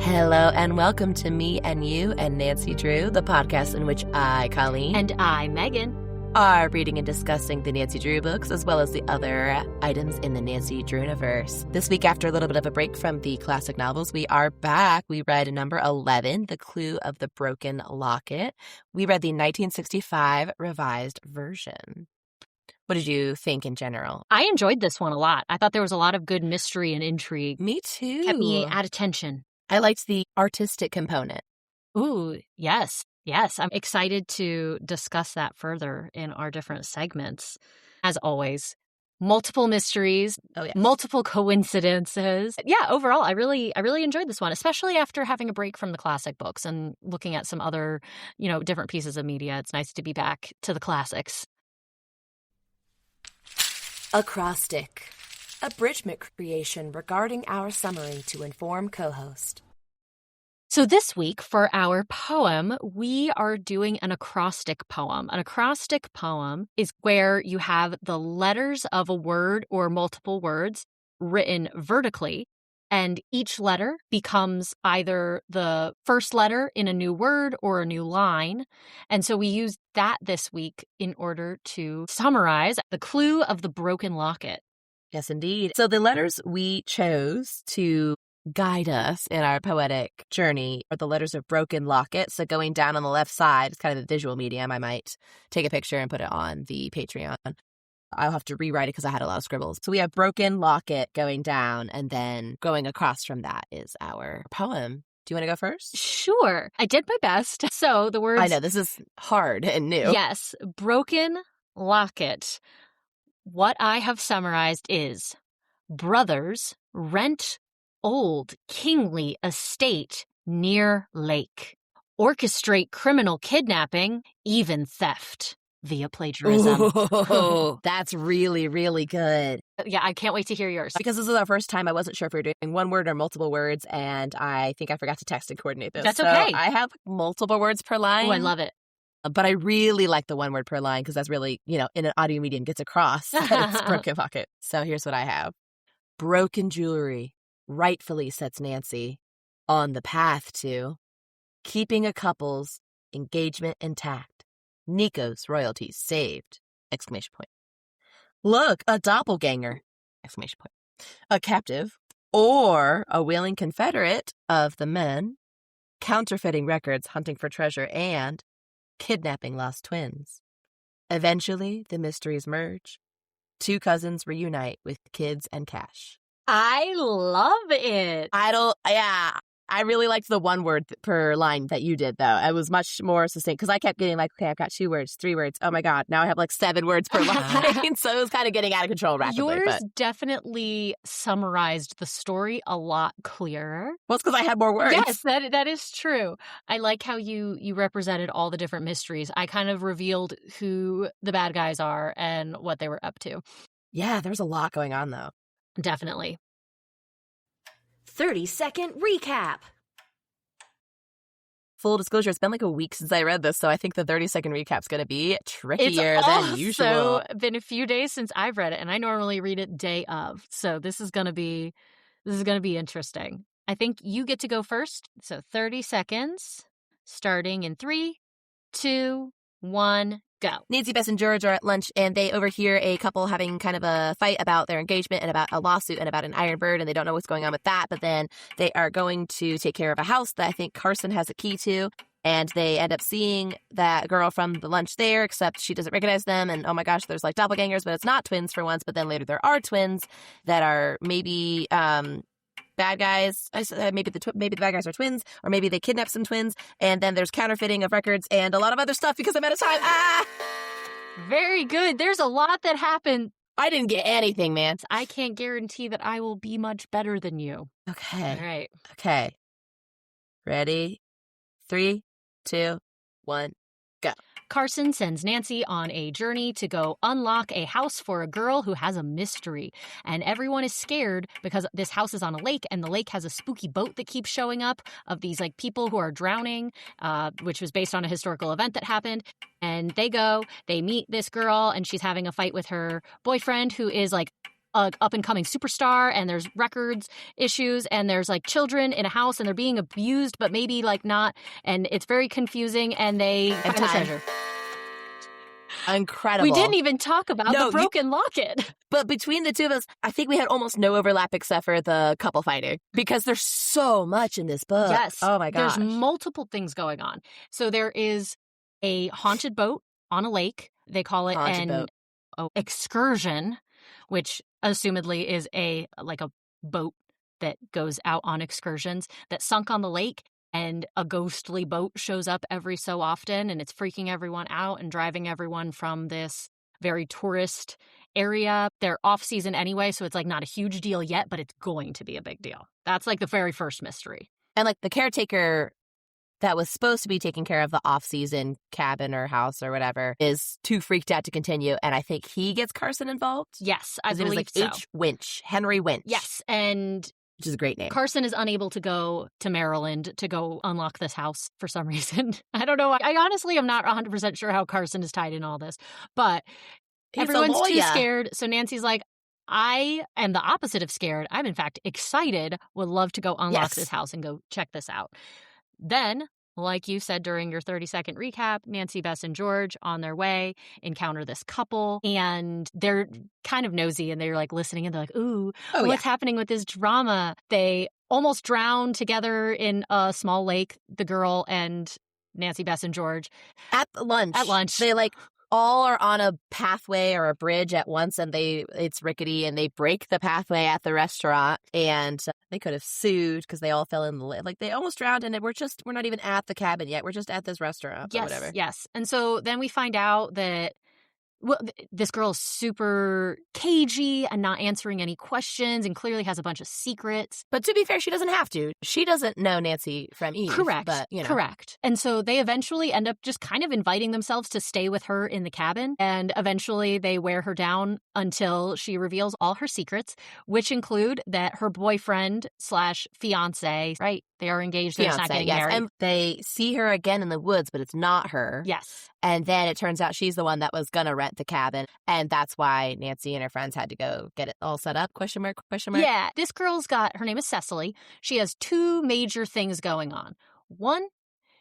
Hello and welcome to Me and You and Nancy Drew, the podcast in which I, Colleen, and I, Megan, are reading and discussing the Nancy Drew books as well as the other items in the Nancy Drew universe. This week, after a little bit of a break from the classic novels, we are back. We read number 11, The Clue of the Broken Locket. We read the 1965 revised version. What did you think in general? I enjoyed this one a lot. I thought there was a lot of good mystery and intrigue. Me too. Kept me at attention. I liked the artistic component. Ooh, yes. Yes, I'm excited to discuss that further in our different segments. As always, multiple mysteries, multiple coincidences. Yeah, overall, I really enjoyed this one, especially after having a break from the classic books and looking at some other, different pieces of media. It's nice to be back to the classics. Acrostic, abridgment creation regarding our summary to inform co-host. So this week, for our poem, we are doing an acrostic poem. An acrostic poem is where you have the letters of a word or multiple words written vertically, and each letter becomes either the first letter in a new word or a new line. And so we used that this week in order to summarize The Clue of the Broken Locket. Yes, indeed. So the letters we chose to guide us in our poetic journey are the letters of Broken Locket. So going down on the left side is kind of the visual medium. I might take a picture and put it on the Patreon. I'll have to rewrite it because I had a lot of scribbles. So we have Broken Locket going down, and then going across from that is our poem. Do you want to go first? Sure. I did my best. So the words... I know, this is hard and new. Yes. Broken Locket. What I have summarized is: brothers rent old kingly estate near lake. Orchestrate criminal kidnapping, even theft, via plagiarism. Oh, that's really, really good. Yeah, I can't wait to hear yours. Because this is our first time, I wasn't sure if we were doing one word or multiple words, and I think I forgot to text and coordinate this. That's okay. So I have multiple words per line. Oh, I love it. But I really like the one word per line because that's really, in an audio medium gets across that it's Broken Locket. So here's what I have. Broken jewelry rightfully sets Nancy on the path to keeping a couple's engagement intact. Nico's royalties saved! Exclamation point. Look, a doppelganger! Exclamation point. A captive or a willing confederate of the men, counterfeiting records, hunting for treasure, and kidnapping lost twins. Eventually, the mysteries merge. Two cousins reunite with kids and cash. I love it. I really liked the one word per line that you did, though. It was much more succinct because I kept getting like, okay, I've got 2 words, 3 words. Oh my God, now I have like 7 words per line. So it was kind of getting out of control rapidly. Yours definitely summarized the story a lot clearer. Well, it's because I had more words. Yes, that is true. I like how you represented all the different mysteries. I kind of revealed who the bad guys are and what they were up to. Yeah, there's a lot going on, though. Definitely. 30-second recap. Full disclosure, it's been like a week since I read this, so I think the 30-second recap's going to be trickier than usual. It's been a few days since I've read it, and I normally read it day of. So this is going to be interesting. I think you get to go first. So 30 seconds, starting in 3, 2, 1, go. Nancy, Bess, and George are at lunch, and they overhear a couple having kind of a fight about their engagement and about a lawsuit and about an iron bird, and they don't know what's going on with that. But then they are going to take care of a house that I think Carson has a key to, and they end up seeing that girl from the lunch there, except she doesn't recognize them. And oh my gosh, there's like doppelgangers, but it's not twins for once. But then later there are twins that are maybe bad guys. Maybe the bad guys are twins, or maybe they kidnapped some twins. And then there's counterfeiting of records and a lot of other stuff because I'm out of time. Very good. There's a lot that happened. I didn't get anything, man. I can't guarantee that I will be much better than you. Okay. All right. Okay. Ready? 3, 2, 1, go. Carson sends Nancy on a journey to go unlock a house for a girl who has a mystery. And everyone is scared because this house is on a lake, and the lake has a spooky boat that keeps showing up of these like people who are drowning, which was based on a historical event that happened. And they meet this girl, and she's having a fight with her boyfriend, who is like a up-and-coming superstar, and there's records issues, and there's like children in a house, and they're being abused, but maybe like not, and it's very confusing, and they find the treasure. Incredible. We didn't even talk about the Broken Locket. But between the two of us, I think we had almost no overlap except for the couple fighting, because there's so much in this book. Yes. Oh my gosh. There's multiple things going on. So there is a haunted boat on a lake. They call it an excursion, which assumedly is a boat that goes out on excursions that sunk on the lake, and a ghostly boat shows up every so often, and it's freaking everyone out and driving everyone from this very tourist area. They're off season anyway, so it's like not a huge deal yet, but it's going to be a big deal. That's like the very first mystery. And like the caretaker that was supposed to be taking care of the off-season cabin or house or whatever is too freaked out to continue, and I think he gets Carson involved. Yes, I believe it was like so. H. Winch, Henry Winch. Yes, and which is a great name. Carson is unable to go to Maryland to go unlock this house for some reason. I don't know. I honestly am not 100% sure how Carson is tied in all this, but everyone's too scared. So Nancy's like, I am the opposite of scared. I'm in fact excited, would love to go unlock this house and go check this out. Then, like you said during your 30-second recap, Nancy, Bess, and George on their way encounter this couple, and they're kind of nosy, and they're like listening, and they're like, ooh, what's happening with this drama? They almost drown together in a small lake, the girl and Nancy, Bess, and George. At lunch. They like all are on a pathway or a bridge at once, and it's rickety, and they break the pathway at the restaurant, and they could have sued because they all fell in the lake. Like they almost drowned, and we're not even at the cabin yet. We're just at this restaurant or whatever. Yes. And so then we find out that this girl is super cagey and not answering any questions and clearly has a bunch of secrets. But to be fair, she doesn't have to. She doesn't know Nancy from Eve. Correct. But, you know. Correct. And so they eventually end up just kind of inviting themselves to stay with her in the cabin. And eventually they wear her down until she reveals all her secrets, which include that her boyfriend/fiance, right? They are engaged. They're not getting married. And they see her again in the woods, but it's not her. Yes. And then it turns out she's the one that was going to rent the cabin. And that's why Nancy and her friends had to go get it all set up, ? Yeah. This girl's her name is Cecily. She has two major things going on. One,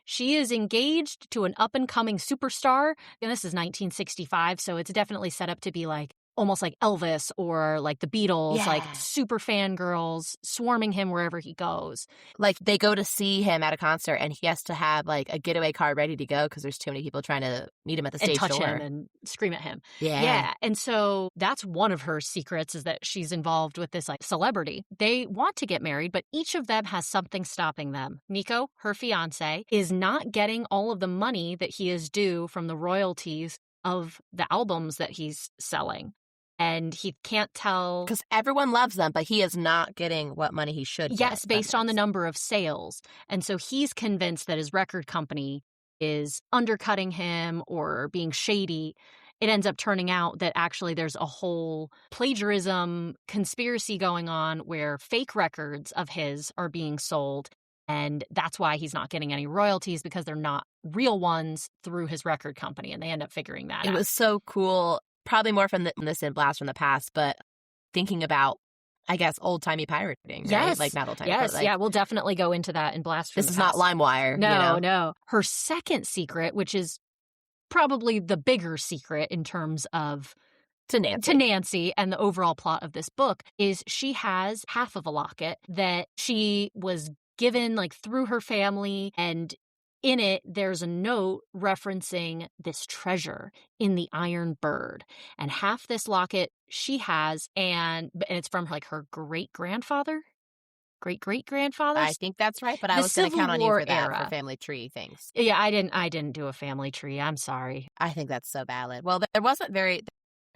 she is engaged to an up-and-coming superstar. And this is 1965, so it's definitely set up to be like almost like Elvis or like the Beatles, like super fangirls swarming him wherever he goes. Like they go to see him at a concert and he has to have like a getaway car ready to go because there's too many people trying to meet him at the stage and touch door. him and scream at him. Yeah. And so that's one of her secrets, is that she's involved with this like celebrity. They want to get married, but each of them has something stopping them. Nico, her fiance, is not getting all of the money that he is due from the royalties of the albums that he's selling. And he can't tell. Because everyone loves them, but he is not getting what money he should get. Yes, based on the number of sales. And so he's convinced that his record company is undercutting him or being shady. It ends up turning out that actually there's a whole plagiarism conspiracy going on where fake records of his are being sold. And that's why he's not getting any royalties, because they're not real ones through his record company. And they end up figuring that out. It was so cool. Probably more from this in Blast from the Past, but thinking about, I guess, old-timey pirating, right? Yes. Like, not old-timey. Yes, but like, we'll definitely go into that in Blast from the Past. This is not LimeWire. No. Her second secret, which is probably the bigger secret in terms of to Nancy and the overall plot of this book, is she has half of a locket that she was given like through her family, and in it, there's a note referencing this treasure in the Iron Bird. And half this locket she has, and it's from like her great-grandfather? Great-great-grandfather? I think that's right, but I was going to count on you for that, for family tree things. Yeah, I didn't do a family tree. I'm sorry. I think that's so valid. Well, there wasn't very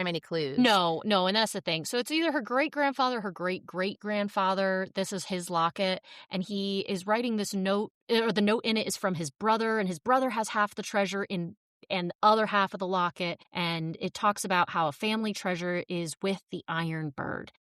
many clues. No, and that's the thing. So it's either her great-grandfather, her great-great-grandfather. This is his locket, and he is writing this note, or the note in it is from his brother, and his brother has half the treasure and the other half of the locket, and it talks about how a family treasure is with the Iron Bird.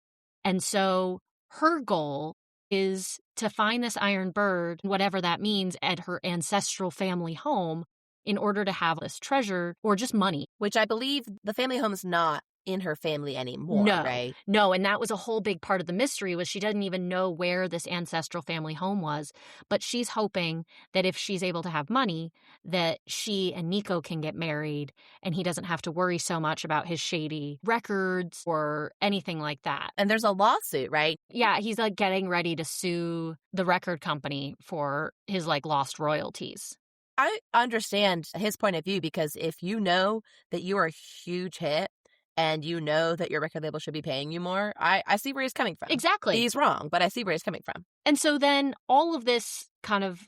And so her goal is to find this Iron Bird, whatever that means, at her ancestral family home, in order to have this treasure or just money. Which I believe the family home is not in her family anymore, right? No, and that was a whole big part of the mystery was she doesn't even know where this ancestral family home was, but she's hoping that if she's able to have money, that she and Nico can get married and he doesn't have to worry so much about his shady records or anything like that. And there's a lawsuit, right? Yeah, he's like getting ready to sue the record company for his like lost royalties. I understand his point of view because if you know that you are a huge hit and you know that your record label should be paying you more, I see where he's coming from. Exactly. He's wrong, but I see where he's coming from. And so then all of this kind of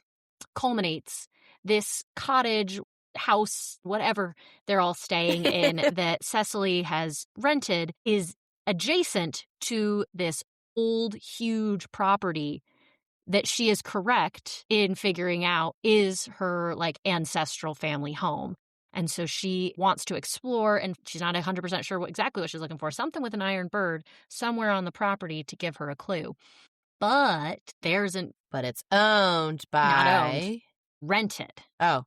culminates. This cottage, house, whatever they're all staying in that Cecily has rented is adjacent to this old, huge property that she is correct in figuring out is her like ancestral family home. And so she wants to explore, and she's not 100% sure exactly what she's looking for. Something with an iron bird somewhere on the property to give her a clue. But But it's owned by... Not owned. Rented. Oh.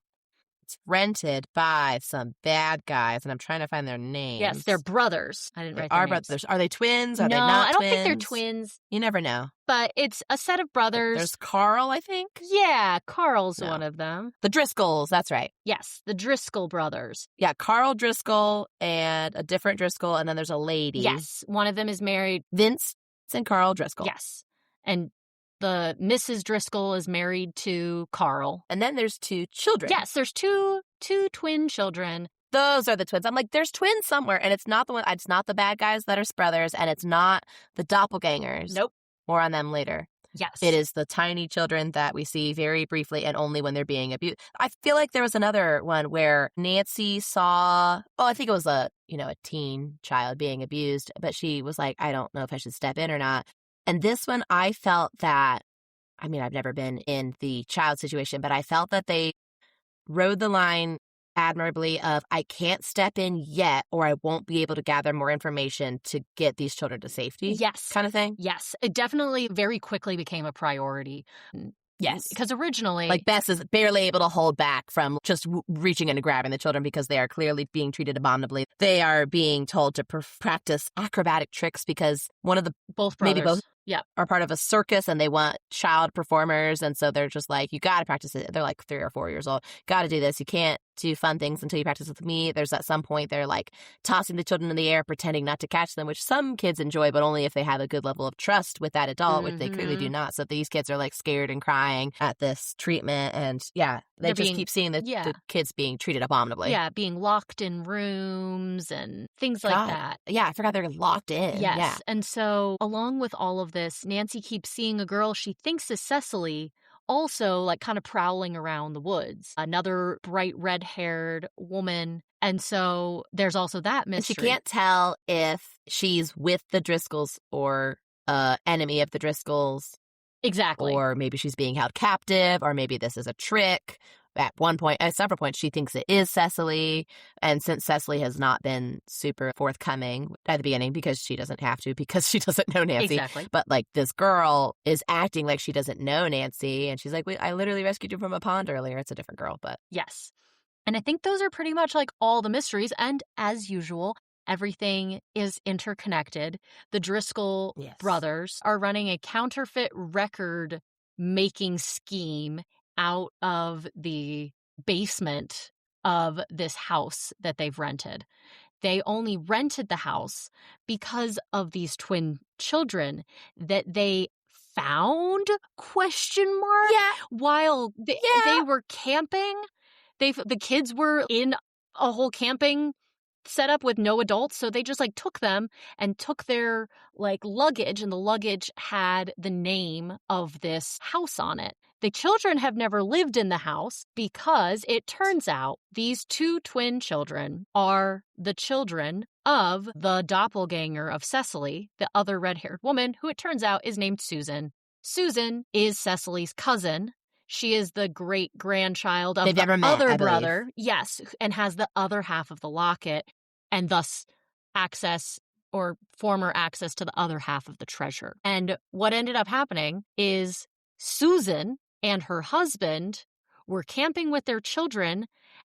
It's rented by some bad guys, and I'm trying to find their names. Yes, they're brothers. I didn't write their names. Brothers. Are they twins? Are no, they not I don't twins? think they're twins. You never know. But it's a set of brothers. There's Carl, I think? Yeah, Carl's one of them. The Driscolls, that's right. Yes, the Driscoll brothers. Yeah, Carl Driscoll and a different Driscoll, and then there's a lady. Yes, one of them is married. Vince and Carl Driscoll. Yes, and the Mrs. Driscoll is married to Carl. And then there's two children. Yes, there's two twin children. Those are the twins. I'm like, there's twins somewhere, and it's not the bad guys that are brothers, and it's not the doppelgangers. Nope. More on them later. Yes. It is the tiny children that we see very briefly and only when they're being abused. I feel like there was another one where Nancy saw, I think it was a teen child being abused, but she was like, I don't know if I should step in or not. And this one, I felt that, I've never been in the child situation, but I felt that they rode the line admirably of, I can't step in yet, or I won't be able to gather more information to get these children to safety. Yes. Kind of thing. Yes. It definitely very quickly became a priority. Yes. Because originally... Like, Bess is barely able to hold back from just reaching in and grabbing the children because they are clearly being treated abominably. They are being told to practice acrobatic tricks because both brothers. Maybe both. Yeah. Are part of a circus and they want child performers. And so they're just like, you got to practice it. They're like 3 or 4 years old. Got to do this. You can't do fun things until you practice with me. There's at some point they're like tossing the children in the air, pretending not to catch them, which some kids enjoy, but only if they have a good level of trust with that adult, which they clearly do not. So these kids are like scared and crying at this treatment. And yeah, they keep seeing the kids being treated abominably. Yeah, being locked in rooms and things like that. Yeah, I forgot they're locked in. Yes. Yeah. And so along with all of this, Nancy keeps seeing a girl she thinks is Cecily, also like kind of prowling around the woods. Another bright red-haired woman. And so there's also that mystery. And she can't tell if she's with the Driscolls or enemy of the Driscolls. Exactly. Or maybe she's being held captive, or maybe this is a trick. At several points, she thinks it is Cecily. And since Cecily has not been super forthcoming at the beginning because she doesn't have to, because she doesn't know Nancy. Exactly. But like this girl is acting like she doesn't know Nancy. And she's like, wait, I literally rescued you from a pond earlier. It's a different girl, but. Yes. And I think those are pretty much like all the mysteries. And as usual, everything is interconnected. The Driscoll brothers are running a counterfeit record making scheme out of the basement of this house that they've rented. They only rented the house because of these twin children that they found, ? Yeah. While they were camping. The kids were in a whole camping setup with no adults, so they just like took them and took their like luggage, and the luggage had the name of this house on it. The children have never lived in the house because it turns out these two twin children are the children of the doppelganger of Cecily, the other red-haired woman, who it turns out is named Susan. Susan is Cecily's cousin. She is the great-grandchild of the other brother. Yes, and has the other half of the locket, and thus former access to the other half of the treasure. And what ended up happening is Susan and her husband were camping with their children,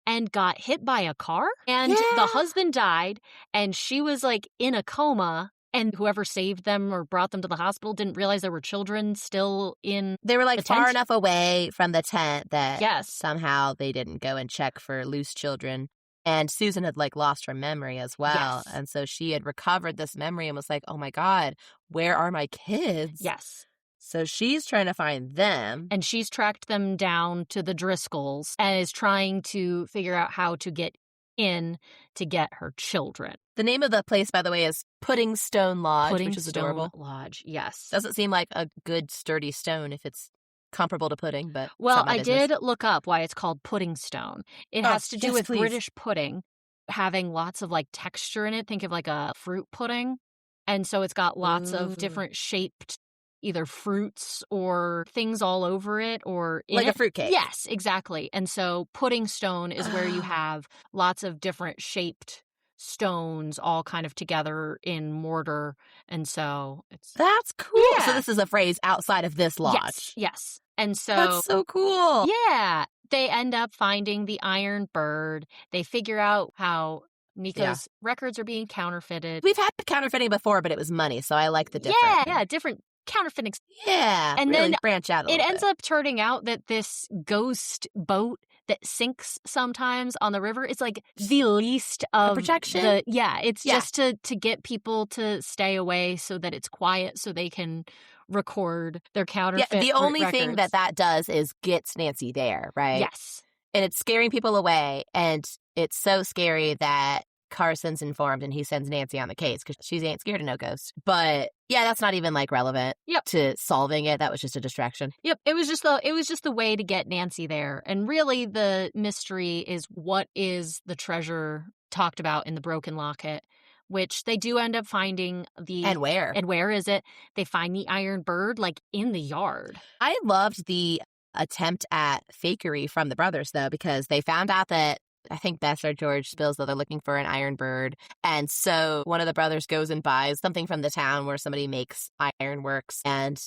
and got hit by a car. And the husband died, and she was like in a coma. And whoever saved them or brought them to the hospital didn't realize there were children still in They were like the tent. far enough away from the tent that Yes. somehow they didn't go and check for loose children. And Susan had like lost her memory as well. Yes. And so she had recovered this memory and was like, oh my God, where are my kids? Yes. So she's trying to find them. And she's tracked them down to the Driscolls and is trying to figure out how to get in to get her children. The name of the place, by the way, is Pudding Stone Lodge, which is adorable. Lodge, yes. Doesn't seem like a good sturdy stone if it's comparable to pudding, but well, I did look up why it's called pudding stone. It has to do with British pudding having lots of like texture in it. Think of like a fruit pudding. And so it's got lots of different shaped either fruits or things all over it or in like it. A fruitcake. Yes, exactly. And so pudding stone is where you have lots of different shaped stones all kind of together in mortar. And so it's... That's cool. Yeah. So this is a phrase outside of this lodge. Yes. And so... That's so cool. Yeah. They end up finding the iron bird. They figure out how Nico's records are being counterfeited. We've had counterfeiting before, but it was money, so I like the difference. Yeah, different counterfeiting. Yeah, and really then branch out a it little ends up turning out that this ghost boat that sinks sometimes on the river is like the least of protection. It's just to get people to stay away so that it's quiet so they can record their counterfeit. Yeah, the only records. thing that does is gets Nancy there, right? Yes. And it's scaring people away, and it's so scary that Carson's informed and he sends Nancy on the case because she ain't scared of no ghost. But yeah, that's not even like relevant to solving it. That was just a distraction. Yep. It was just the way to get Nancy there. And really the mystery is what is the treasure talked about in the Broken Locket, which they do end up finding And where? And where is it? They find the iron bird like in the yard. I loved the attempt at fakery from the brothers though, because they found out that I think Bess or George spills that they're looking for an iron bird. And so one of the brothers goes and buys something from the town where somebody makes ironworks and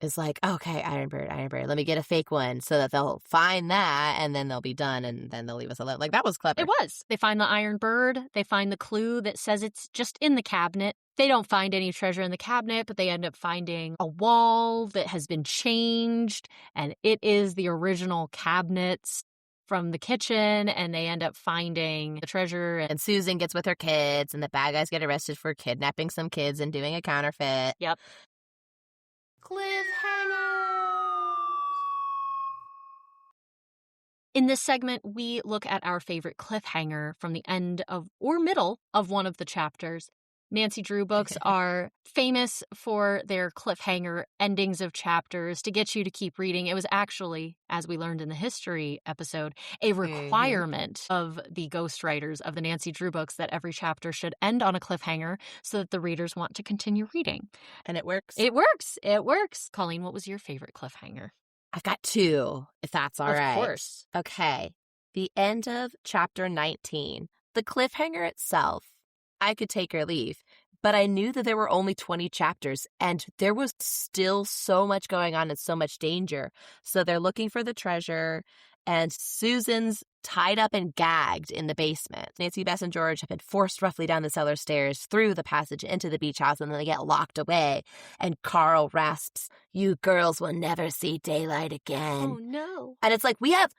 is like, okay, iron bird, let me get a fake one so that they'll find that and then they'll be done and then they'll leave us alone. Like, that was clever. It was. They find the iron bird. They find the clue that says it's just in the cabinet. They don't find any treasure in the cabinet, but they end up finding a wall that has been changed, and it is the original cabinets from the kitchen, and they end up finding the treasure. And Susan gets with her kids, and the bad guys get arrested for kidnapping some kids and doing a counterfeit. Yep. Cliffhanger! In this segment, we look at our favorite cliffhanger from the end of or middle of one of the chapters. Nancy Drew books are famous for their cliffhanger endings of chapters to get you to keep reading. It was actually, as we learned in the history episode, a requirement of the ghostwriters of the Nancy Drew books that every chapter should end on a cliffhanger so that the readers want to continue reading. And it works. It works. It works. Colleen, what was your favorite cliffhanger? I've got two, if that's all right. Of course. Okay. The end of chapter 19. The cliffhanger itself, I could take or leave, but I knew that there were only 20 chapters and there was still so much going on and so much danger. So they're looking for the treasure and Susan's tied up and gagged in the basement. Nancy, Bess, and George have been forced roughly down the cellar stairs through the passage into the beach house and then they get locked away. And Carl rasps, "You girls will never see daylight again." Oh, no. And it's like, we have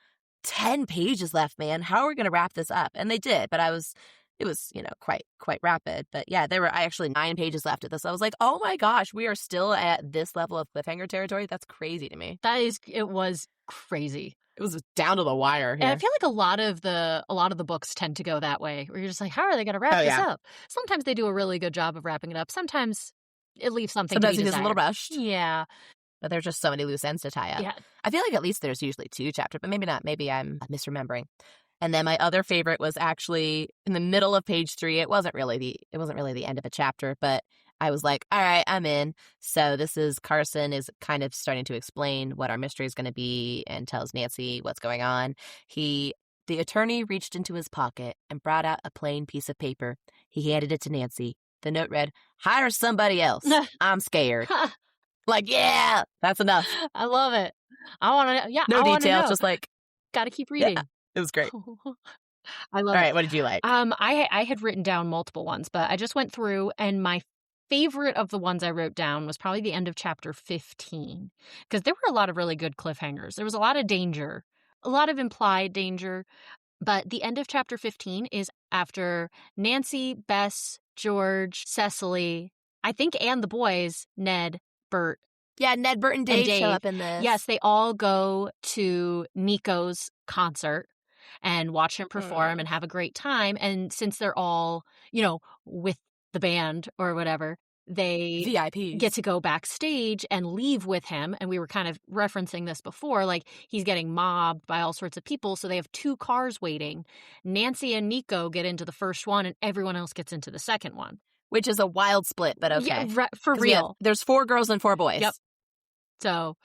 10 pages left, man. How are we going to wrap this up? And they did, but it was, quite rapid. But yeah, there were actually 9 pages left of this. I was like, oh my gosh, we are still at this level of cliffhanger territory. That's crazy to me. It was crazy. It was down to the wire here. And I feel like a lot of the books tend to go that way, where you're just like, how are they going to wrap this up? Sometimes they do a really good job of wrapping it up. Sometimes it leaves something to be desired. Sometimes it is a little rushed. Yeah. But there's just so many loose ends to tie up. Yeah. I feel like at least there's usually 2 chapters, but maybe not. Maybe I'm misremembering. And then my other favorite was actually in the middle of page 3. It wasn't really the end of a chapter, but I was like, all right, I'm in. So this is Carson is kind of starting to explain what our mystery is going to be and tells Nancy what's going on. The attorney reached into his pocket and brought out a plain piece of paper. He handed it to Nancy. The note read, "Hire somebody else. I'm scared." Like, yeah, that's enough. I love it. I want to, No details, just like. Got to keep reading. Yeah, it was great. I love All it. right, what did you like? I had written down multiple ones, but I just went through, and my favorite of the ones I wrote down was probably the end of chapter 15, because there were a lot of really good cliffhangers. There was a lot of danger, a lot of implied danger, but the end of chapter 15 is after Nancy, Bess, George, Cecily, I think, and the boys, Ned, Bert, Yeah, Ned, Bert, and Dave show up in this. yes, they all go to Nico's concert and watch him perform and have a great time. And since they're all, with the band or whatever, they VIPs. get to go backstage and leave with him. And we were kind of referencing this before, like he's getting mobbed by all sorts of people. So they have 2 cars waiting. Nancy and Nico get into the first one and everyone else gets into the second one. Which is a wild split, but okay. Yeah, for real. There's 4 girls and 4 boys. Yep. So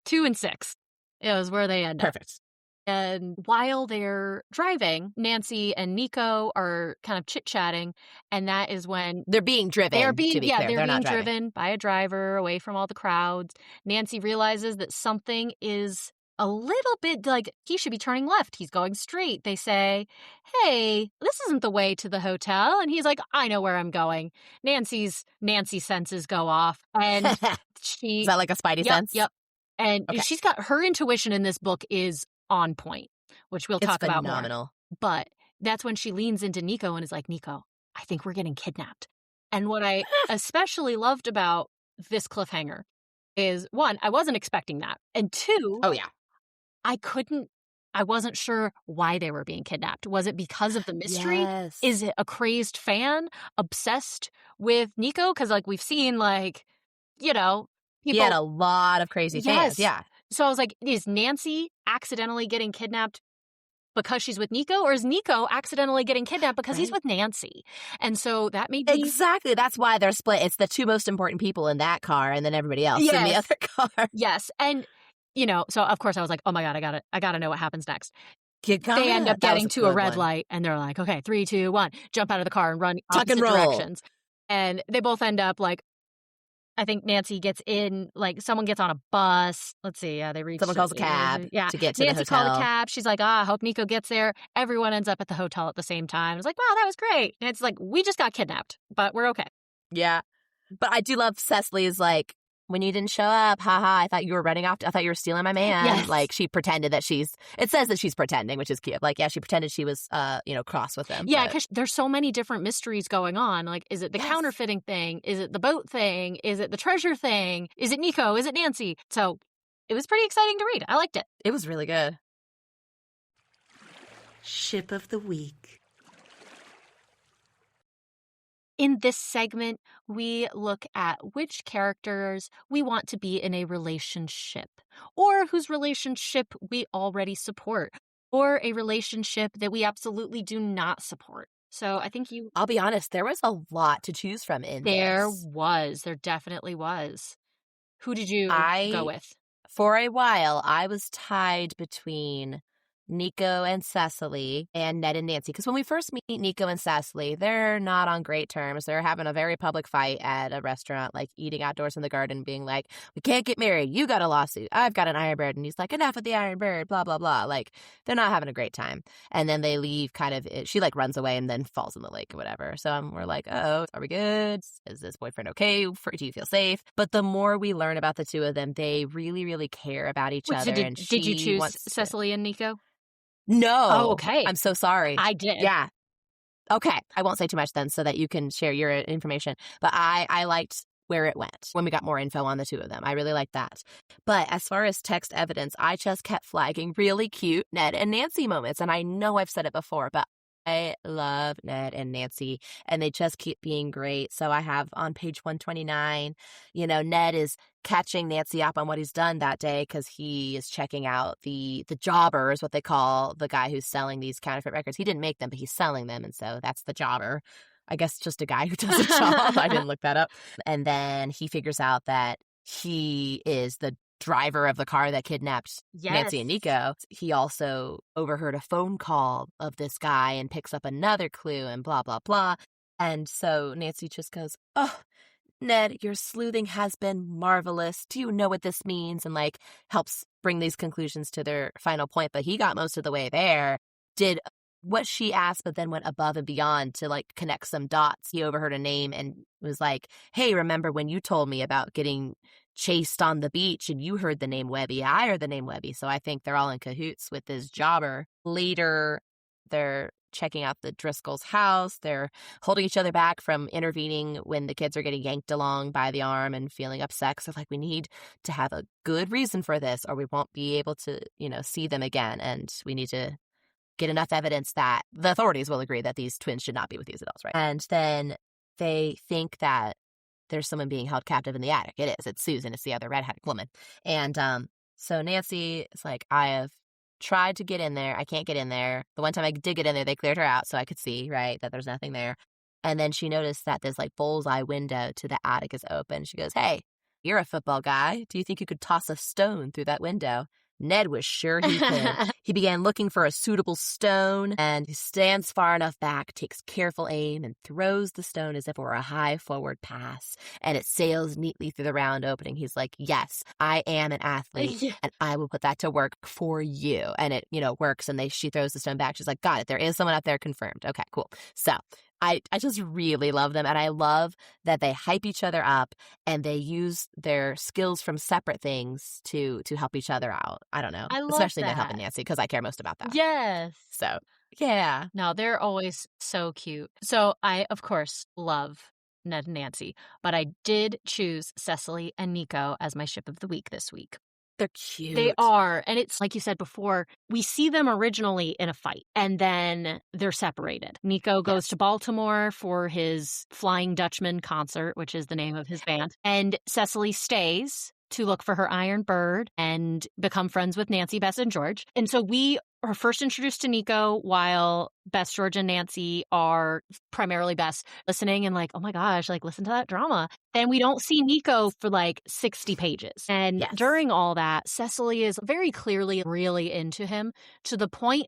2 and 6 is where they end up. Perfect. And while they're driving, Nancy and Nico are kind of chit-chatting, and that is when they're being driven. They're being driven by a driver away from all the crowds. Nancy realizes that something is a little bit like he should be turning left. He's going straight. They say, "Hey, this isn't the way to the hotel." And he's like, "I know where I'm going." Nancy senses go off, and Is that like a spidey sense? Yep. And she's got her intuition in this book is on point, which we'll talk about more. It's phenomenal. But that's when she leans into Nico and is like, "Nico, I think we're getting kidnapped." And what I especially loved about this cliffhanger is, 1, I wasn't expecting that. And 2, oh yeah, I wasn't sure why they were being kidnapped. Was it because of the mystery? Yes. Is it a crazed fan obsessed with Nico? Because we've seen people. He had a lot of crazy fans. Yeah. So I was like, is Nancy accidentally getting kidnapped because she's with Nico, or is Nico accidentally getting kidnapped because he's with Nancy? And so that made me... Exactly. That's why they're split. It's the 2 most important people in that car and then everybody else in the other car. Yes. And, so of course I was like, oh my God, I gotta know what happens next. They end up getting to a red light and they're like, okay, 3, 2, 1, jump out of the car and run opposite directions. And they both end up I think Nancy gets in, someone gets on a bus. Let's see. Yeah, they reach. Someone calls a cab to get to Nancy the hotel. Nancy called a cab. She's like, I hope Nico gets there. Everyone ends up at the hotel at the same time. It's like, wow, that was great. And it's like, we just got kidnapped, but we're okay. Yeah. But I do love Cecily's when you didn't show up, haha, I thought you were running off. I thought you were stealing my man. Yes. She pretended that it says that she's pretending, which is cute. She pretended she was, cross with them. Yeah, because there's so many different mysteries going on. Is it the counterfeiting thing? Is it the boat thing? Is it the treasure thing? Is it Nico? Is it Nancy? So it was pretty exciting to read. I liked it. It was really good. Ship of the Week. In this segment, we look at which characters we want to be in a relationship, or whose relationship we already support, or a relationship that we absolutely do not support. So I think I'll be honest, there was a lot to choose from in this. There definitely was. Who did you go with? For a while, I was tied between Nico and Cecily and Ned and Nancy. Because when we first meet Nico and Cecily, they're not on great terms. They're having a very public fight at a restaurant, eating outdoors in the garden, being like, we can't get married. You got a lawsuit. I've got an Iron Bird. And he's like, enough with the Iron Bird, blah, blah, blah. They're not having a great time. And then they leave she runs away and then falls in the lake or whatever. So we're like, oh, are we good? Is this boyfriend okay? Do you feel safe? But the more we learn about the 2 of them, they really, really care about each other. Did you choose Cecily and Nico? No. Oh, okay. I'm so sorry. I did. Yeah. Okay. I won't say too much then so that you can share your information. But I liked where it went when we got more info on the 2 of them. I really liked that. But as far as text evidence, I just kept flagging really cute Ned and Nancy moments. And I know I've said it before, but I love Ned and Nancy, and they just keep being great. So I have on page 129, Ned is catching Nancy up on what he's done that day because he is checking out the jobber, is what they call the guy who's selling these counterfeit records. He didn't make them, but he's selling them, and so that's the jobber. I guess just a guy who does a job. I didn't look that up. And then he figures out that he is the driver of the car that kidnapped Nancy and Nico. He also overheard a phone call of this guy and picks up another clue and blah, blah, blah. And so Nancy just goes, oh, Ned, your sleuthing has been marvelous. Do you know what this means? And helps bring these conclusions to their final point. But he got most of the way there, did a what she asked, but then went above and beyond to like connect some dots. He overheard a name and was like, hey, remember when you told me about getting chased on the beach and you heard the name Webby? I heard the name Webby. So I think they're all in cahoots with this jobber. Later, they're checking out the Driscoll's house. They're holding each other back from intervening when the kids are getting yanked along by the arm and feeling upset. So like, we need to have a good reason for this or we won't be able to, see them again. And we need to get enough evidence that the authorities will agree that these twins should not be with these adults, right? And then they think that there's someone being held captive in the attic. It is. It's Susan. It's the other redheaded woman. And so Nancy is like, I have tried to get in there. I can't get in there. The one time I did get in there, they cleared her out so I could see, right, that there's nothing there. And then she noticed that this like bullseye window to the attic is open. She goes, hey, you're a football guy. Do you think you could toss a stone through that window? Ned was sure he could. He began looking for a suitable stone, and he stands far enough back, takes careful aim, and throws the stone as if it were a high forward pass, and it sails neatly through the round opening. He's like, yes, I am an athlete, and I will put that to work for you. And it, works, and she throws the stone back. She's like, got it. There is someone up there confirmed. Okay, cool. So I just really love them, and I love that they hype each other up and they use their skills from separate things to help each other out. I don't know. I love especially that. Ned helping Nancy, because I care most about that. Yes. So, yeah. No, they're always so cute. So I, of course, love Ned and Nancy, but I did choose Cecily and Nico as my ship of the week this week. They're cute. They are. And it's like you said before, we see them originally in a fight and then they're separated. Nico goes to Baltimore for his Flying Dutchman concert, which is the name of his band. And Cecily stays to look for her iron bird and become friends with Nancy, Bess, and George. And so we are first introduced to Nico while Bess, George, and Nancy are primarily Bess listening and like, oh my gosh, like listen to that drama. And we don't see Nico for like 60 pages. And during all that, Cecily is very clearly really into him to the point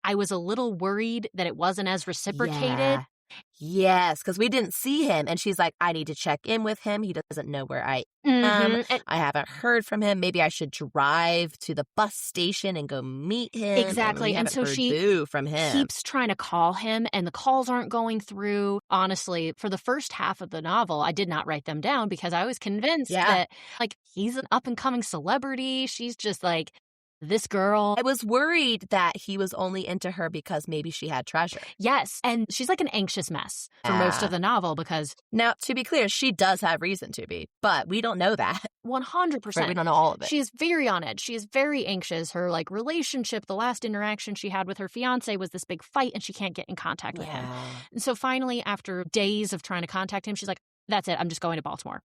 I was a little worried that it wasn't as reciprocated. Yeah. Yes, because we didn't see him. And she's like, I need to check in with him. He doesn't know where I am. I haven't heard from him. Maybe I should drive to the bus station and go meet him. Exactly. And so she from him. keeps trying to call him and the calls aren't going through. Honestly, for the first half of the novel, I did not write them down because I was convinced that like he's an up and coming celebrity. She's just like, this girl. I was worried that he was only into her because maybe she had treasure. Yes. And she's like an anxious mess for most of the novel because... Now, to be clear, she does have reason to be, but we don't know that. 100%. Right, we don't know all of it. She is very on edge. She is very anxious. Her like relationship, the last interaction she had with her fiance was this big fight and she can't get in contact with him. And so finally, after days of trying to contact him, she's like, that's it. I'm just going to Baltimore.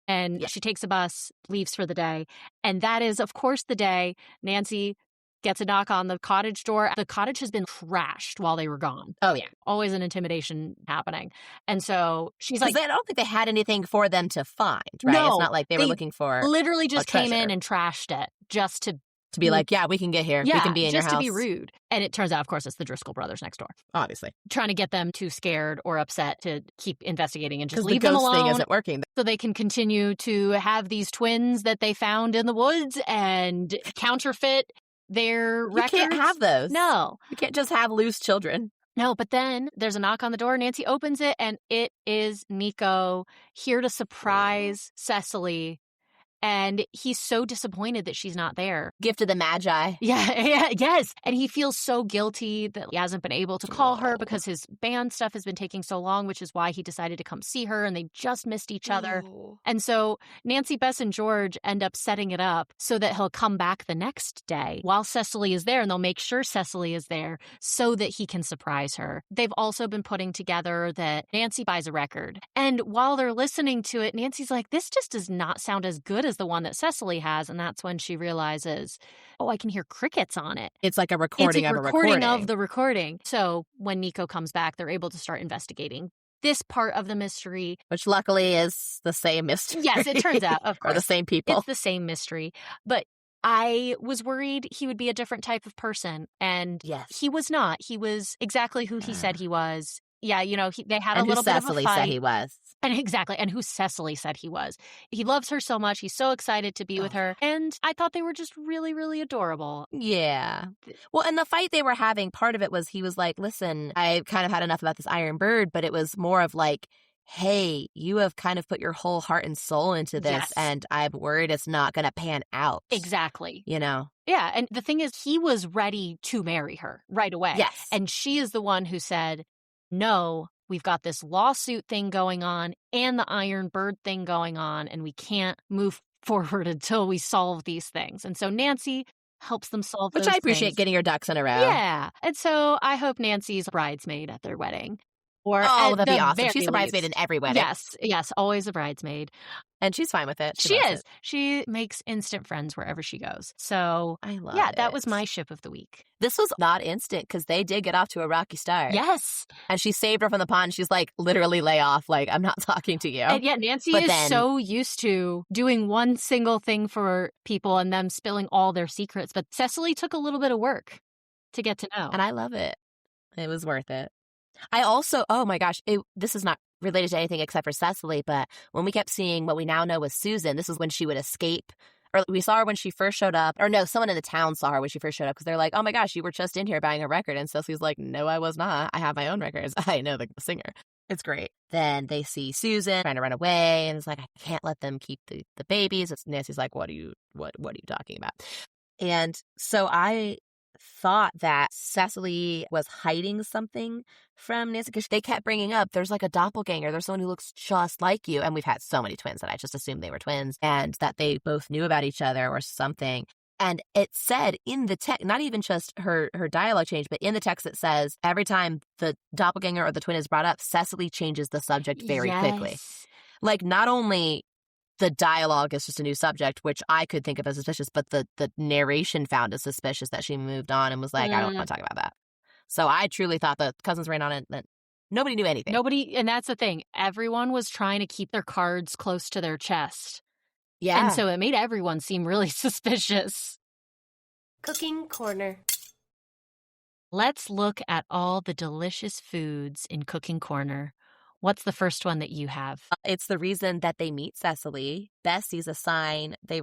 And she takes a bus, leaves for the day. And that is, of course, the day Nancy gets a knock on the cottage door. The cottage has been trashed while they were gone. Oh, yeah. Always an intimidation happening. And so she's like... I don't think they had anything for them to find, right? No, it's not like they were looking for literally just came in and trashed it just to be like, yeah, we can get here. Yeah, we can be in your house. Just to be rude. And it turns out, of course, it's the Driscoll brothers next door. Obviously. Trying to get them too scared or upset to keep investigating and just leave them the alone. ghost thing isn't working. So they can continue to have these twins that they found in the woods and counterfeit their records. You can't have those. No. You can't just have loose children. No, but then there's a knock on the door. Nancy opens it, and it is Nico here to surprise Cecily. And he's so disappointed that she's not there. Gift of the Magi. Yes. And he feels so guilty that he hasn't been able to call her because his band stuff has been taking so long, which is why he decided to come see her, and they just missed each other. And so Nancy, Bess, and George end up setting it up so that he'll come back the next day while Cecily is there, and they'll make sure Cecily is there so that he can surprise her. They've also been putting together that Nancy buys a record. And while they're listening to it, Nancy's like, this just does not sound as good as the one that Cecily has. And that's when she realizes, oh, I can hear crickets on it. It's like a recording of a recording. Of the recording. So when Nico comes back, they're able to start investigating this part of the mystery. Which luckily is the same mystery. Yes, it turns out, of course. Or the same people. It's the same mystery. But I was worried he would be a different type of person. And he was not. He was exactly who he said he was. Yeah, they had a And who little bit of a Cecily fight. said he was. And exactly, and who Cecily said he was. He loves her so much. He's so excited to be with her. And I thought they were just really, really adorable. Yeah. Well, and the fight they were having, part of it was he was like, listen, I kind of had enough about this Iron Bird, but it was more of like, hey, you have kind of put your whole heart and soul into this, Yes. and I'm worried it's not going to pan out. Exactly. Yeah, and the thing is, he was ready to marry her right away. Yes. And she is the one who said, no, we've got this lawsuit thing going on and the Iron Bird thing going on, and we can't move forward until we solve these things. And so Nancy helps them solve Which those I appreciate things. getting your ducks in a row. Yeah. And so I hope Nancy's bridesmaid at their wedding. Or that'd be awesome. She's a bridesmaid in every wedding. Yes, always a bridesmaid. And she's fine with it. She is. She makes instant friends wherever she goes. So, I love it. That was my ship of the week. This was not instant because they did get off to a rocky start. Yes. And she saved her from the pond. She's like, literally lay off. Like, I'm not talking to you. And Nancy is so used to doing one single thing for people and them spilling all their secrets. But Cecily took a little bit of work to get to know. And I love it. It was worth it. I also, oh my gosh, this is not related to anything except for Cecily, but when we kept seeing what we now know was Susan, this is when she would escape. Or we saw her when she first showed up. Or no, someone in the town saw her when she first showed up because they're like, oh my gosh, you were just in here buying a record. And Cecily's like, no, I was not. I have my own records. I know the singer. It's great. Then they see Susan trying to run away and it's like, I can't let them keep the babies. Nancy's like, what are you talking about? And so I thought that Cecily was hiding something from Nancy because they kept bringing up there's like a doppelganger, there's someone who looks just like you, and we've had so many twins that I just assumed they were twins and that they both knew about each other or something. And it said in the text, not even just her dialogue change, but in the text it says every time the doppelganger or the twin is brought up, Cecily changes the subject very quickly. Like, not only the dialogue is just a new subject, which I could think of as suspicious, but the narration found it suspicious that she moved on and was like, I don't want to talk about that. So I truly thought the cousins ran on it, that nobody knew anything. Nobody, and that's the thing. Everyone was trying to keep their cards close to their chest. Yeah. And so it made everyone seem really suspicious. Cooking corner. Let's look at all the delicious foods in Cooking Corner. What's the first one that you have? It's the reason that they meet Cecily. Bess sees a sign. They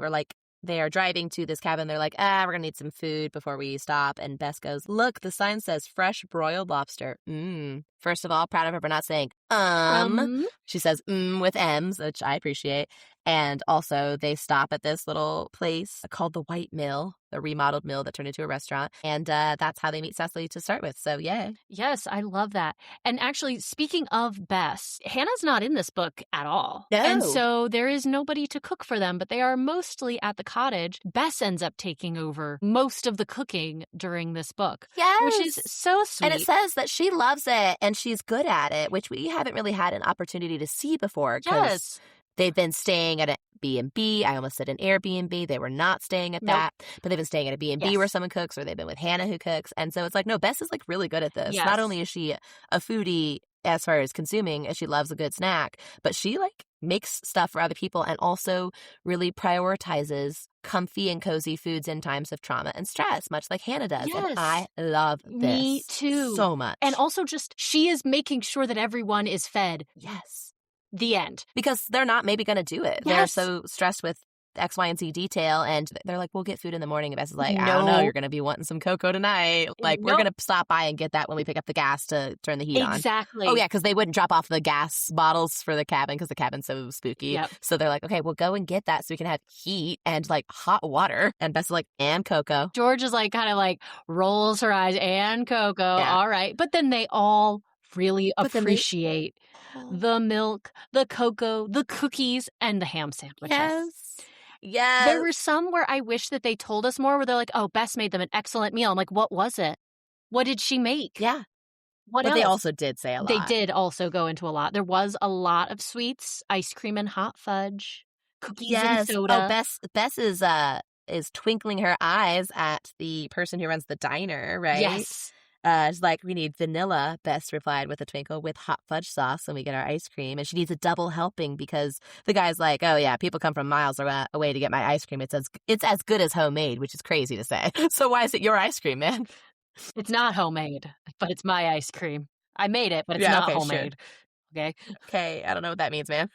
are driving to this cabin. They're like, we're going to need some food before we stop. And Bess goes, look, the sign says fresh broiled lobster. First of all, proud of her for not saying, She says, with M's, which I appreciate. And also they stop at this little place called the White Mill, the remodeled mill that turned into a restaurant. And that's how they meet Cecily to start with. So, yay. Yes, I love that. And actually, speaking of Bess, Hannah's not in this book at all. No. And so there is nobody to cook for them, but they are mostly at the cottage. Bess ends up taking over most of the cooking during this book. Yes. Which is so sweet. And it says that she loves it and she's good at it, which we haven't really had an opportunity to see before. Yes. They've been staying at a B&B. I almost said an Airbnb. They were not staying at that. But they've been staying at a B&B where someone cooks, or they've been with Hannah who cooks. And so it's like, no, Bess is like really good at this. Yes. Not only is she a foodie as far as consuming, as she loves a good snack, but she like makes stuff for other people and also really prioritizes comfy and cozy foods in times of trauma and stress, much like Hannah does. Yes. And I love this. Me too. So much. And also just she is making sure that everyone is fed. Yes. The end. Because they're not maybe going to do it. Yes. They're so stressed with X, Y, and Z detail, and they're like, we'll get food in the morning. And Bess is like, I don't know, you're going to be wanting some cocoa tonight. Like, we're going to stop by and get that when we pick up the gas to turn the heat on. Exactly. Oh, yeah, because they wouldn't drop off the gas bottles for the cabin because the cabin's so spooky. Yep. So they're like, okay, we'll go and get that so we can have heat and, like, hot water. And Bess is like, and cocoa. George is like, kind of like rolls her eyes, and cocoa. Yeah. All right. But then they all really appreciate the milk, the cocoa, the cookies, and the ham sandwiches. Yes. There were some where I wish that they told us more, where they're like, oh, Bess made them an excellent meal. I'm like, what was it? What did she make? Yeah. What But else? they also did say a lot. They did also go into a lot. There was a lot of sweets, ice cream and hot fudge, cookies and soda. Oh, Bess is twinkling her eyes at the person who runs the diner, right? Yes. It's like, we need vanilla, Bess replied with a twinkle, with hot fudge sauce when we get our ice cream. And she needs a double helping because the guy's like, oh, yeah, people come from miles away to get my ice cream. It's as good as homemade, which is crazy to say. So why is it your ice cream, man? It's not homemade, but it's my ice cream. I made it, but it's Yeah, not okay, homemade. should. Okay. Okay, I don't know what that means, man.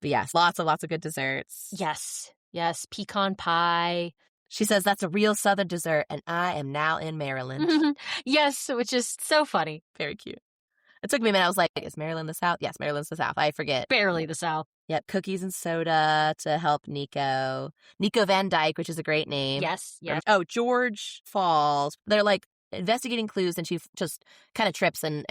But yes, lots of good desserts. Yes. Yes. Pecan pie. She says that's a real Southern dessert, and I am now in Maryland. Yes, which is so funny. Very cute. It took me a minute. I was like, is Maryland the South? Yes, Maryland's the South. I forget. Barely the South. Yep, cookies and soda to help Nico. Nico Van Dyke, which is a great name. Yes. Yes. Oh, George falls. They're like investigating clues, and she just kind of trips and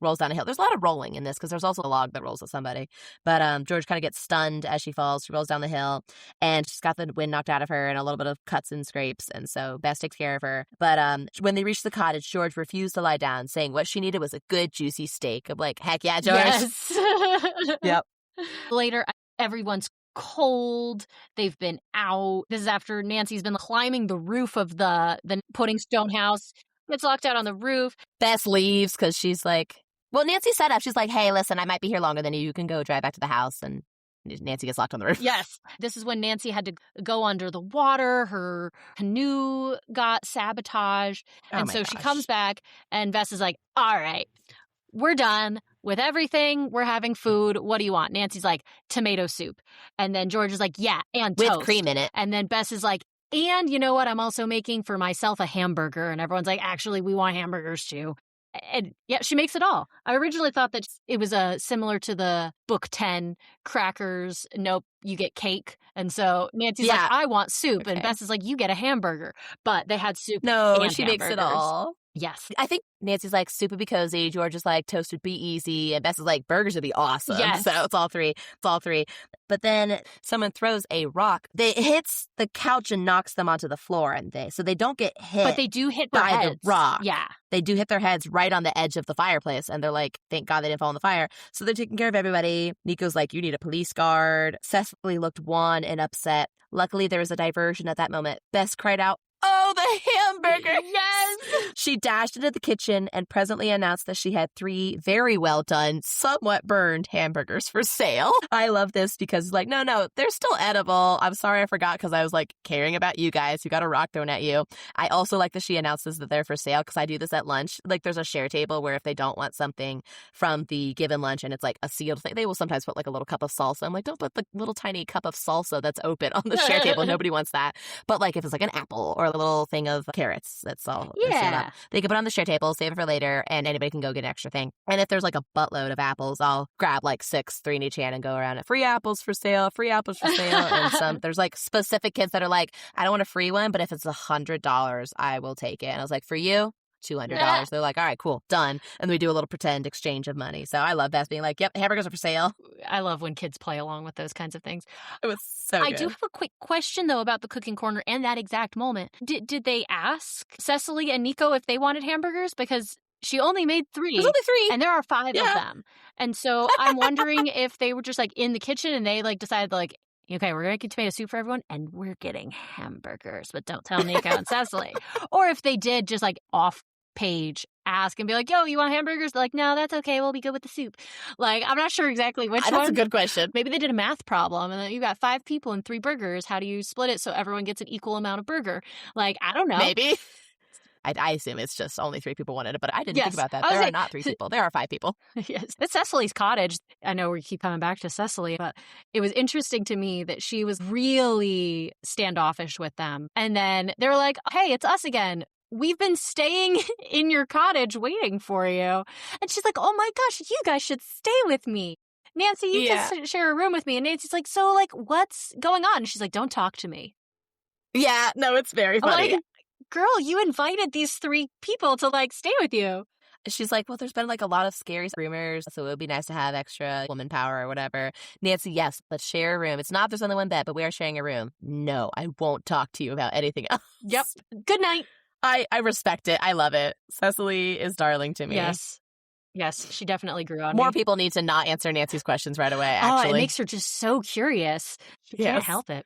rolls down a hill. There's a lot of rolling in this because there's also a log that rolls at somebody. But George kind of gets stunned as she falls. She rolls down the hill, and she's got the wind knocked out of her and a little bit of cuts and scrapes. And so Bess takes care of her. But when they reach the cottage, George refused to lie down, saying what she needed was a good juicy steak. I'm like, heck yeah, George. Yes. Yep. Later, everyone's cold. They've been out. This is after Nancy's been climbing the roof of the pudding stone house. Gets locked out on the roof. Bess leaves because she's like, well, Nancy set up. She's like, hey, listen, I might be here longer than you. You can go drive back to the house. And Nancy gets locked on the roof. Yes. This is when Nancy had to go under the water. Her canoe got sabotaged. And so she comes back, and Bess is like, all right, we're done with everything. We're having food. What do you want? Nancy's like, tomato soup. And then George is like, yeah, and with toast. Cream in it. And then Bess is like, and you know what? I'm also making for myself a hamburger. And everyone's like, actually, we want hamburgers too. And yeah, she makes it all. I originally thought that it was similar to the book 10 crackers. Nope, you get cake. And so Nancy's like, I want soup. Okay. And Bess is like, you get a hamburger. But they had soup. No, and she hamburgers. makes it all. Yes. I think Nancy's like, soup would be cozy. George is like, toast would be easy. And Bess is like, burgers would be awesome. Yes. So it's all three. It's all three. But then someone throws a rock. It hits the couch and knocks them onto the floor. And they don't get hit. But they do hit their heads. The rock. Yeah. They do hit their heads right on the edge of the fireplace. And they're like, thank God they didn't fall in the fire. So they're taking care of everybody. Nico's like, you need a police guard. Cecily looked wan and upset. Luckily, there was a diversion at that moment. Bess cried out, oh, the hamburger. Yes. She dashed into the kitchen and presently announced that she had 3 very well done, somewhat burned hamburgers for sale. I love this because like, no, they're still edible. I'm sorry I forgot because I was like caring about you guys. You got a rock thrown at you. I also like that she announces that they're for sale because I do this at lunch. Like there's a share table where if they don't want something from the given lunch and it's like a sealed thing, they will sometimes put like a little cup of salsa. I'm like, don't put the little tiny cup of salsa that's open on the share table. Nobody wants that. But like if it's like an apple or a little thing of carrots, that's all. Yeah. They can put it on the share table, save it for later, and anybody can go get an extra thing. And if there's like a buttload of apples, I'll grab like 6, 3 in each hand and go around it. Free apples for sale, free apples for sale. And there's like specific kids that are like, I don't want a free one, but if it's $100, I will take it. And I was like, for you? $200. They're like, all right, cool, done. And we do a little pretend exchange of money. So I love Bess being like, yep, hamburgers are for sale. I love when kids play along with those kinds of things. It was so good. I do have a quick question, though, about the cooking corner and that exact moment. Did they ask Cecily and Nico if they wanted hamburgers? Because she only made 3. There's only 3. And there are 5 of them. And so I'm wondering if they were just like in the kitchen and they like decided like, okay, we're going to get tomato soup for everyone and we're getting hamburgers, but don't tell Nico and Cecily. Or if they did just like off page ask and be like, yo, you want hamburgers? They're like, no, that's okay. We'll be good with the soup. Like, I'm not sure exactly which one. That's a good question. Maybe they did a math problem and then you got 5 people and 3 burgers. How do you split it so everyone gets an equal amount of burger? Like, I don't know. Maybe. I assume it's just only 3 people wanted it, but I didn't think about that. There are not 3 people. There are 5 people. Yes. It's Cecily's cottage. I know we keep coming back to Cecily, but it was interesting to me that she was really standoffish with them. And then they were like, hey, it's us again. We've been staying in your cottage waiting for you. And she's like, oh my gosh, you guys should stay with me. Nancy, you can share a room with me. And Nancy's like, so like, what's going on? And she's like, don't talk to me. Yeah, no, it's very funny. Like, girl, you invited these 3 people to like stay with you. She's like, well, there's been like a lot of scary rumors, so it would be nice to have extra woman power or whatever. Nancy, yes, let's share a room. It's not there's only one bed, but we are sharing a room. No, I won't talk to you about anything else. Yep. Good night. I respect it. I love it. Cecily is darling to me. Yes. Yes, she definitely grew on More me. people need to not answer Nancy's questions right away, actually. Oh, it makes her just so curious. She can't help it.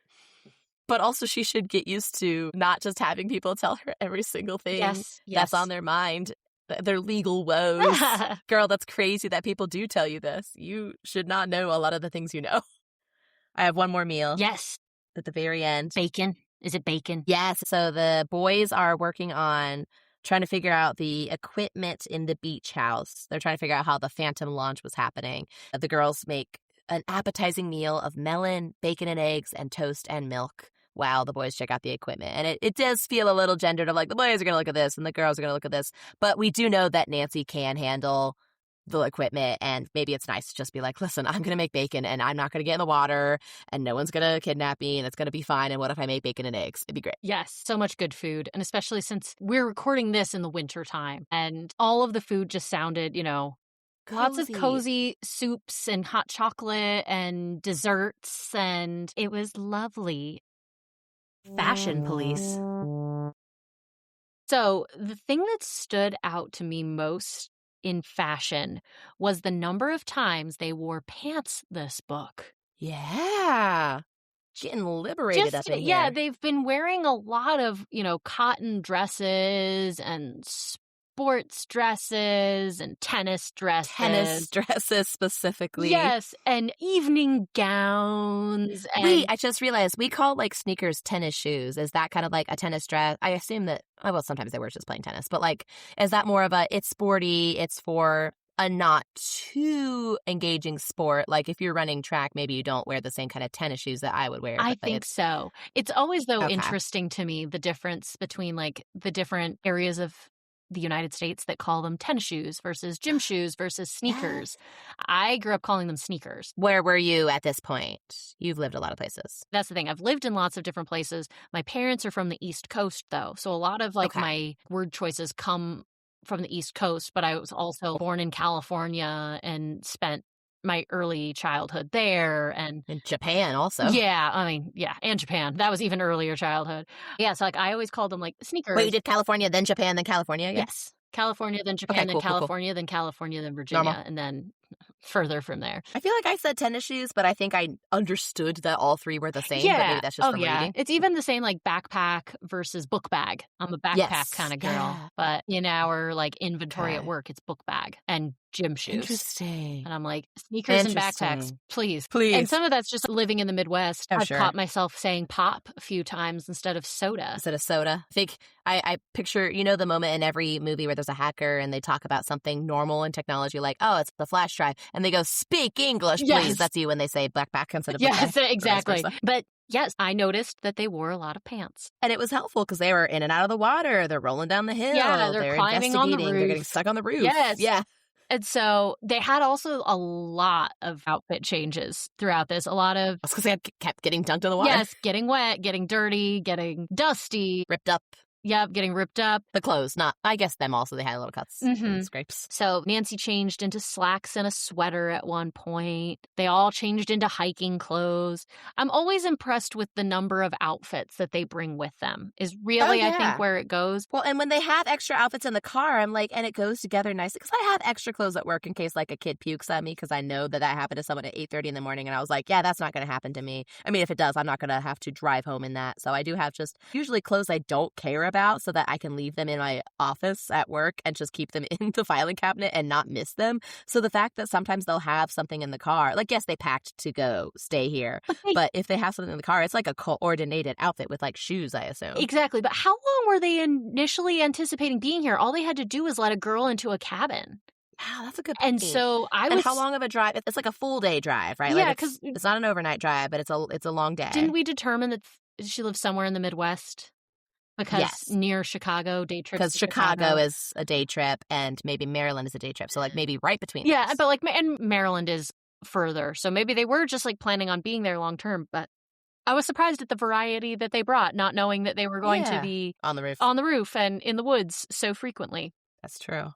But also she should get used to not just having people tell her every single thing that's on their mind. Their legal woes. Girl, that's crazy that people do tell you this. You should not know a lot of the things you know. I have one more meal. Yes. At the very end. Bacon. Is it bacon? Yes. So the boys are working on trying to figure out the equipment in the beach house. They're trying to figure out how the phantom launch was happening. The girls make an appetizing meal of melon, bacon and eggs, and toast and milk while the boys check out the equipment. And it does feel a little gendered of like the boys are going to look at this and the girls are going to look at this. But we do know that Nancy can handle the equipment, and maybe it's nice to just be like, listen, I'm going to make bacon and I'm not going to get in the water and no one's going to kidnap me and it's going to be fine. And what if I make bacon and eggs? It'd be great. Yes, so much good food. And especially since we're recording this in the winter time and all of the food just sounded, lots of cozy soups and hot chocolate and desserts, and it was lovely. Fashion police. So the thing that stood out to me most in fashion was the number of times they wore pants this book. Yeah. Getting liberated up in here. Yeah, they've been wearing a lot of, cotton dresses and sports dresses and tennis dresses. Tennis dresses specifically. Yes, and evening gowns. And Wait, I just realized we call like sneakers tennis shoes. Is that kind of like a tennis dress? I assume that, well, sometimes they were just playing tennis, but like, is that more of a, it's sporty, it's for a not too engaging sport? Like if you're running track, maybe you don't wear the same kind of tennis shoes that I would wear. I think so. It's always, though, Okay. interesting to me, the difference between like the different areas of the United States that call them tennis shoes versus gym shoes versus sneakers. I grew up calling them sneakers. Where were you at this point? You've lived a lot of places. That's the thing. I've lived in lots of different places. My parents are from the East Coast, though. So a lot of like Okay. my word choices come from the East Coast, but I was also born in California and spent my early childhood there. And In Japan also. and Japan. That was even earlier childhood. Yeah, so like I always called them like sneakers. Wait, you did California, then Japan, then California? Yeah. Yes. California, then Japan, Okay, then cool. California, then California, then Virginia, Normal. and then further from there. I feel like I said tennis shoes, but I think I understood that all three were the same. But maybe that's just from reading. It's even the same like backpack versus book bag. I'm a backpack Yes. kind of girl, Yeah. but in our like inventory at Okay. work, it's book bag and gym shoes. Interesting. And I'm like, sneakers and backpacks, Interesting. please. Please. And some of that's just living in the Midwest. Oh, I've sure. caught myself saying pop a few times instead of soda. Instead of soda. I think I picture, the moment in every movie where there's a hacker and they talk about something normal in technology, like, oh, it's the flash drive. And they go, speak English, please. Yes. That's you when they say backpack instead of book Yes, bag, or vice exactly. versa. But yes, I noticed that they wore a lot of pants. And it was helpful because they were in and out of the water. They're rolling down the hill. Yeah, they're climbing on the investigating. They're getting roof. stuck on the roof. Yes. Yeah. And so they had also a lot of outfit changes throughout this. A lot of, That's because they kept getting dunked in the water. yes, getting wet, getting dirty, getting dusty. Ripped up Yep, getting ripped up. the clothes. Not, I guess them also. They had little cuts Mhm. and scrapes. So Nancy changed into slacks and a sweater at one point. They all changed into hiking clothes. I'm always impressed with the number of outfits that they bring with them is really, I yeah. think, where it goes. Well, and when they have extra outfits in the car, I'm like, and it goes together nicely because I have extra clothes at work in case like a kid pukes at me because I know that happened to someone at 8:30 in the morning, and I was like, yeah, that's not going to happen to me. I mean, if it does, I'm not going to have to drive home in that. So I do have just usually clothes I don't care about so that I can leave them in my office at work and just keep them in the filing cabinet and not miss them. So the fact that sometimes they'll have something in the car, like, yes, they packed to go stay here, but if they have something in the car, it's like a coordinated outfit with like shoes, I assume. Exactly. But how long were they initially anticipating being here? All they had to do was let a girl into a cabin. Wow, that's a good point. And so I And was. how long of a drive? It's like a full day drive, right? Yeah, Like 'cause- it's not an overnight drive, but it's a long day. Didn't we determine that she lives somewhere in the Midwest? Because Yes. near Chicago, day trips. Because to Chicago is a day trip, and maybe Maryland is a day trip. So like maybe right between. Yeah, those. but like, and Maryland is further. So maybe they were just like planning on being there long term. But I was surprised at the variety that they brought, not knowing that they were going to Yeah. be on the roof. on the roof and in the woods so frequently. That's true.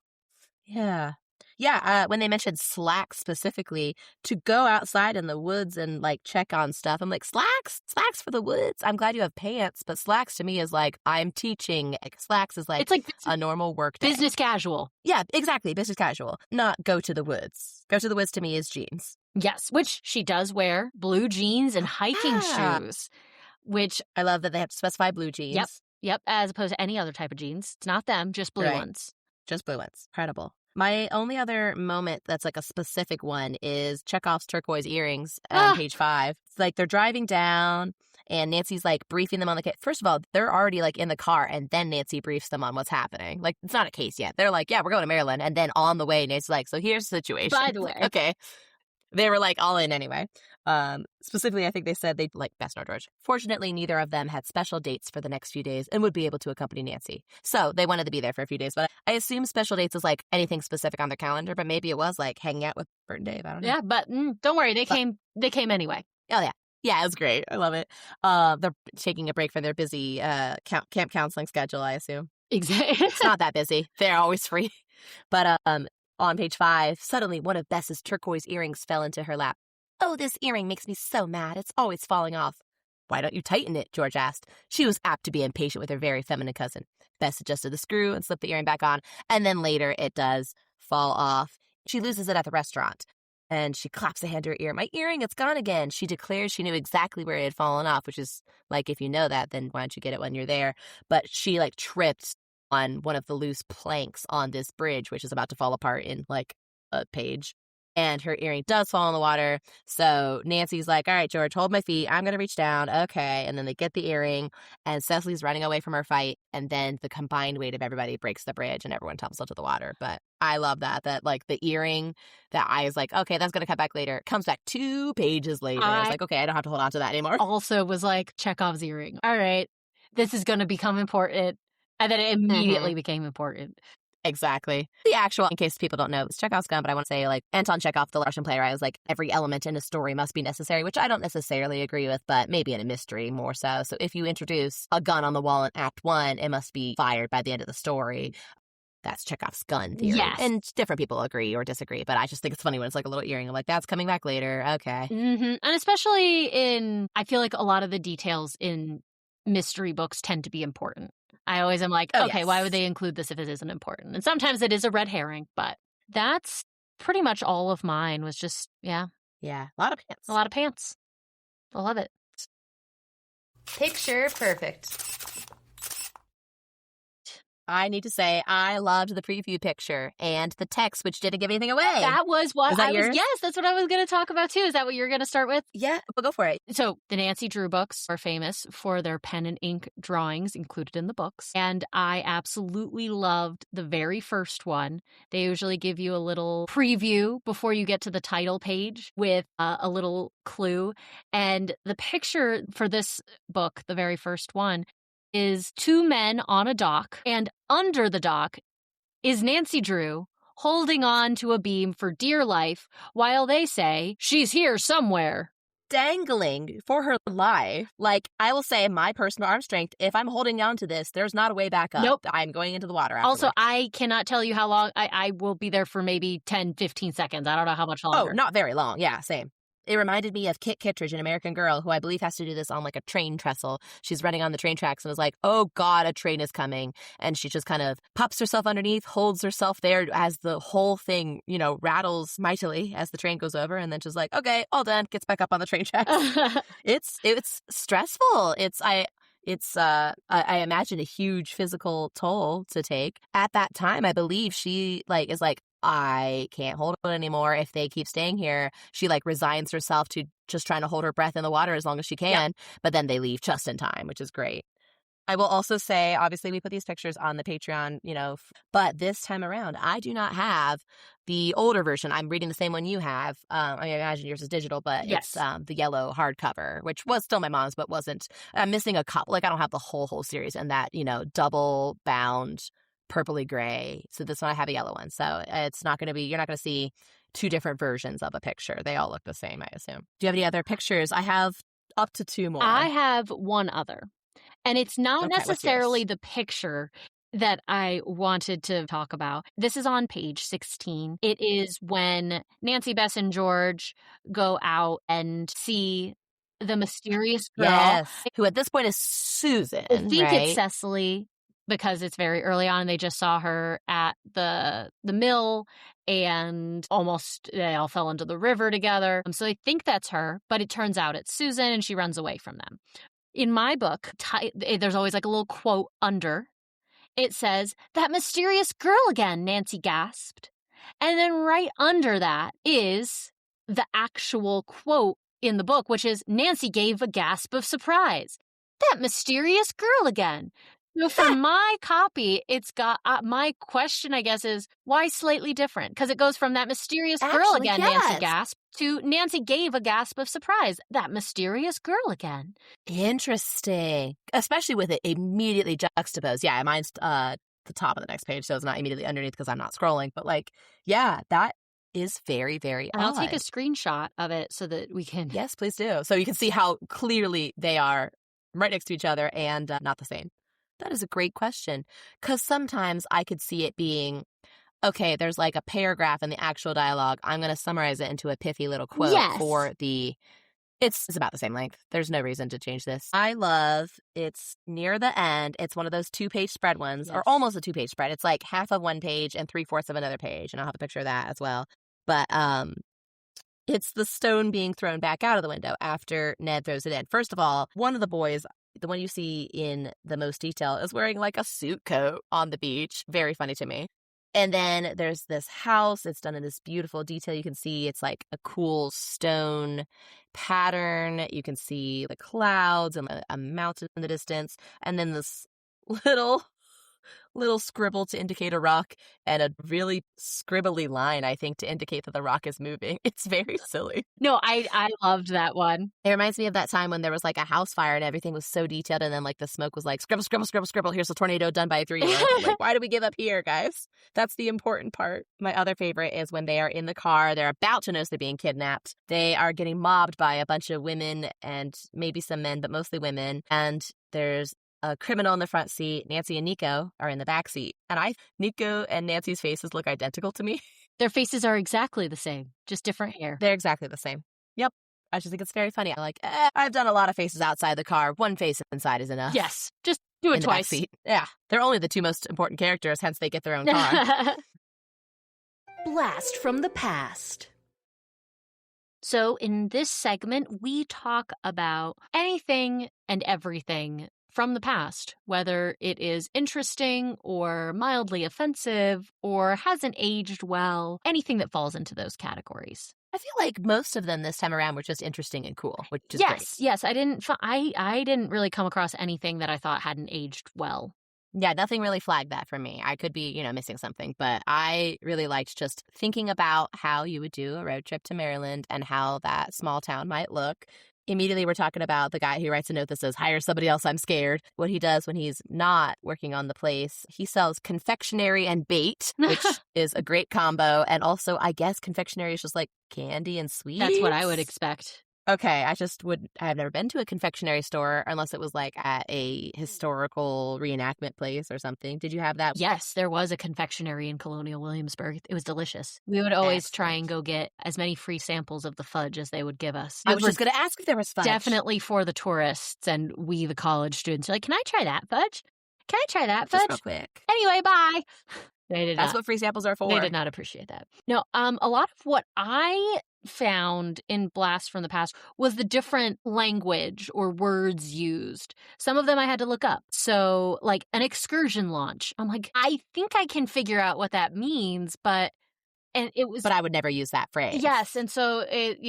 Yeah. Yeah, when they mentioned slacks specifically, to go outside in the woods and like check on stuff, I'm like, slacks for the woods. I'm glad you have pants, but slacks to me is like I'm teaching. Slacks is like It's like a normal work day. business casual. Yeah, exactly. Business casual. Not go to the woods. Go to the woods to me is jeans. Yes, which she does wear blue jeans and hiking Yeah. shoes, which, I love that they have to specify blue jeans. yep, as opposed to any other type of jeans. It's not them, just blue Right. ones. Just blue ones. Incredible. My only other moment that's like a specific one is Chekhov's turquoise earrings on Ah. page 5. It's like they're driving down and Nancy's like briefing them on the case. First of all, they're already like in the car, and then Nancy briefs them on what's happening. Like, it's not a case yet. They're like, yeah, we're going to Maryland. And then on the way, Nancy's like, so here's the situation. By the way. Like, okay. They were like all in anyway. Specifically, I think they said they'd like Bess nor George. Fortunately, neither of them had special dates for the next few days and would be able to accompany Nancy. So they wanted to be there for a few days. But I assume special dates is like anything specific on their calendar, but maybe it was like hanging out with Bert and Dave. I don't know. Yeah, but don't worry. They came anyway. Oh, yeah. Yeah, it was great. I love it. They're taking a break from their busy camp counseling schedule, I assume. Exactly. It's not that busy. They're always free. But on page 5, suddenly one of Bess's turquoise earrings fell into her lap. Oh, this earring makes me so mad. It's always falling off. Why don't you tighten it? George asked. She was apt to be impatient with her very feminine cousin. Bess adjusted the screw and slipped the earring back on, and then later it does fall off. She loses it at the restaurant, and she claps a hand to her ear. My earring, it's gone again. She declares she knew exactly where it had fallen off, which is like, if you know that, then why don't you get it when you're there? But she like tripped on one of the loose planks on this bridge, which is about to fall apart in like a page. And her earring does fall in the water. So Nancy's like, all right, George, hold my feet. I'm going to reach down. Okay. And then they get the earring, and Cecily's running away from her fight. And then the combined weight of everybody breaks the bridge and everyone tumbles into the water. But I love that like the earring that I was like, okay, that's going to come back later. It comes back 2 pages later. I was like, okay, I don't have to hold on to that anymore. Also was like Chekhov's earring. All right, this is going to become important. And then it immediately became important. Exactly. The actual, in case people don't know, it's Chekhov's gun, but I want to say, like, Anton Chekhov, the Russian playwright, was like, every element in a story must be necessary, which I don't necessarily agree with, but maybe in a mystery more so. So if you introduce a gun on the wall in Act 1, it must be fired by the end of the story. That's Chekhov's gun theory. Yes. And different people agree or disagree, but I just think it's funny when it's like a little earring. I'm like, that's coming back later. Okay. And especially I feel like a lot of the details in mystery books tend to be important. I always am like, okay, why would they include this if it isn't important? And sometimes it is a red herring, but that's pretty much all of mine was just, yeah. Yeah, a lot of pants. A lot of pants. I love it. Picture perfect. I need to say I loved the preview picture and the text, which didn't give anything away. That was what I was. Yes, that's what I was going to talk about too. Is that what you're going to start with? Yeah, but go for it. So the Nancy Drew books are famous for their pen and ink drawings included in the books. And I absolutely loved the very first one. They usually give you a little preview before you get to the title page with a little clue. And the picture for this book, the very first one, is 2 men on a dock, and under the dock is Nancy Drew holding on to a beam for dear life while they say, she's here somewhere. Dangling for her life. Like, I will say, my personal arm strength, if I'm holding on to this, there's not a way back up. Nope. I'm going into the water afterwards. Also, I cannot tell you how long. I will be there for maybe 10, 15 seconds. I don't know how much longer. Oh, not very long. Yeah, same. It reminded me of Kit Kittredge, an American Girl, who I believe has to do this on like a train trestle. She's running on the train tracks and is like, oh God, a train is coming. And she just kind of pops herself underneath, holds herself there as the whole thing, rattles mightily as the train goes over. And then she's like, okay, all done, gets back up on the train tracks. It's stressful. I imagine a huge physical toll to take. At that time, I believe she is like, I can't hold it anymore if they keep staying here. She resigns herself to just trying to hold her breath in the water as long as she can. Yep. But then they leave just in time, which is great. I will also say, obviously, we put these pictures on the Patreon, but this time around, I do not have the older version. I'm reading the same one you have. I imagine yours is digital, but yes. It's the yellow hardcover, which was still my mom's, but wasn't. I'm missing a couple. I don't have the whole series and that, double bound purpley gray. So this one I have a yellow one. So it's not going to be, you're not going to see 2 different versions of a picture. They all look the same, I assume. Do you have any other pictures? I have up to 2 more. I have one other. And it's not necessarily the picture that I wanted to talk about. This is on page 16. It is when Nancy, Bess, and George go out and see the mysterious girl. Yes. Who at this point is Susan, I think it's Cecily, because it's very early on and they just saw her at the mill and they all fell into the river together. So they think that's her, but it turns out it's Susan and she runs away from them. In my book, there's always a little quote under. It says, "That mysterious girl again," Nancy gasped. And then right under that is the actual quote in the book, which is Nancy gave a gasp of surprise. That mysterious girl again. So for my copy, it's got my question, I guess, is why slightly different? Because it goes from that mysterious girl again, yes. Nancy gasped, to Nancy gave a gasp of surprise. That mysterious girl again. Interesting. Especially with it immediately juxtaposed. Yeah, mine's the top of the next page, so it's not immediately underneath because I'm not scrolling. But yeah, that is very, very and odd. I'll take a screenshot of it so that we can... Yes, please do. So you can see how clearly they are right next to each other and not the same. That is a great question, because sometimes I could see it being, okay, there's like a paragraph in the actual dialogue. I'm going to summarize it into a pithy little quote for the... It's about the same length. There's no reason to change this. I love it's near the end. It's one of those 2-page spread ones, or almost a 2-page spread. It's like half of one page and 3/4 of another page, and I'll have a picture of that as well. But it's the stone being thrown back out of the window after Ned throws it in. First of all, one of the boys, the one you see in the most detail, is wearing like a suit coat on the beach. Very funny to me. And then there's this house. It's done in this beautiful detail. You can see it's like a cool stone pattern. You can see the clouds and a mountain in the distance. And then this little scribble to indicate a rock and a really scribbly line, I think, to indicate that the rock is moving. It's very silly. No, I loved that one. It reminds me of that time when there was like a house fire and everything was so detailed, and then like the smoke was like scribble, scribble, scribble, scribble. Here's a tornado done by a 3-year-old. Like, why do we give up here, guys? That's the important part. My other favorite is when they are in the car. They're about to notice they're being kidnapped. They are getting mobbed by a bunch of women and maybe some men, but mostly women. And there's a criminal in the front seat. Nancy and Nico are in the back seat. And Nico and Nancy's faces look identical to me. Their faces are exactly the same, just different hair. They're exactly the same. Yep. I just think it's very funny. I'm like, I've done a lot of faces outside the car. One face inside is enough. Yes. Just do it twice. Yeah. They're only the 2 most important characters, hence they get their own car. Blast from the past. So in this segment, we talk about anything and everything from the past, whether it is interesting or mildly offensive or hasn't aged well, anything that falls into those categories. I feel like most of them this time around were just interesting and cool, which is great. Yes. I didn't really come across anything that I thought hadn't aged well. Yeah, nothing really flagged that for me. I could be, missing something, but I really liked just thinking about how you would do a road trip to Maryland and how that small town might look. Immediately, we're talking about the guy who writes a note that says, hire somebody else, I'm scared. What he does when he's not working on the place, he sells confectionery and bait, which is a great combo. And also, I guess confectionery is just like candy and sweets. That's what I would expect. Okay, I've never been to a confectionery store unless it was like at a historical reenactment place or something. Did you have that? Yes, there was a confectionery in Colonial Williamsburg. It was delicious. We would always try and go get as many free samples of the fudge as they would give us. I was just going to ask if there was fudge. Definitely for the tourists and we, the college students, are like, can I try that fudge? Can I try that fudge? Just real quick. Anyway, bye. That's what free samples are for. They did not appreciate that. No, a lot of what I found in Blast from the Past was the different language or words used. Some of them I had to look up. So, like an excursion launch. I'm like, I think I can figure out what that means, but I would never use that phrase. Yes, and so it,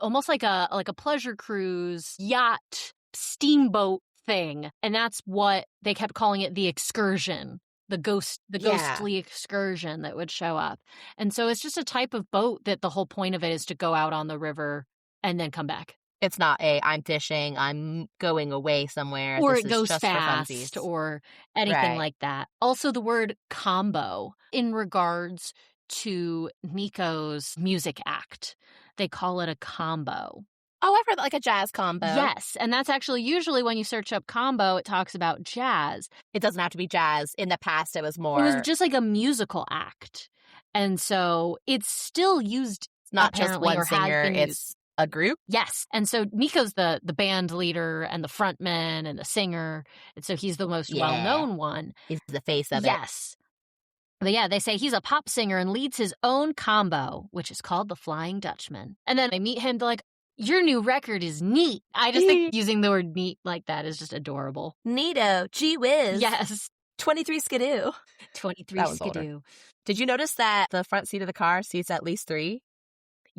almost like a pleasure cruise, yacht, steamboat thing. And that's what they kept calling it, the excursion. The ghostly excursion that would show up. And so it's just a type of boat that the whole point of it is to go out on the river and then come back. It's not I'm fishing, I'm going away somewhere. Or it goes fast or anything like that. Also the word combo in regards to Nico's music act. They call it a combo. Oh, I've heard like a jazz combo. Yes, and that's actually usually when you search up combo, it talks about jazz. It doesn't have to be jazz. In the past, it was more... It was just like a musical act. And so it's still used. It's not just one singer, it's a group? Yes, and so Nico's the band leader and the frontman and the singer, and so he's the most well-known one. He's the face of it. Yes. But yeah, they say he's a pop singer and leads his own combo, which is called the Flying Dutchman. And then they meet him, they're like, your new record is neat. I just think using the word neat like that is just adorable. Neato. Gee whiz. Yes. 23 skidoo. 23 skidoo. Did you notice that the front seat of the car seats at least 3?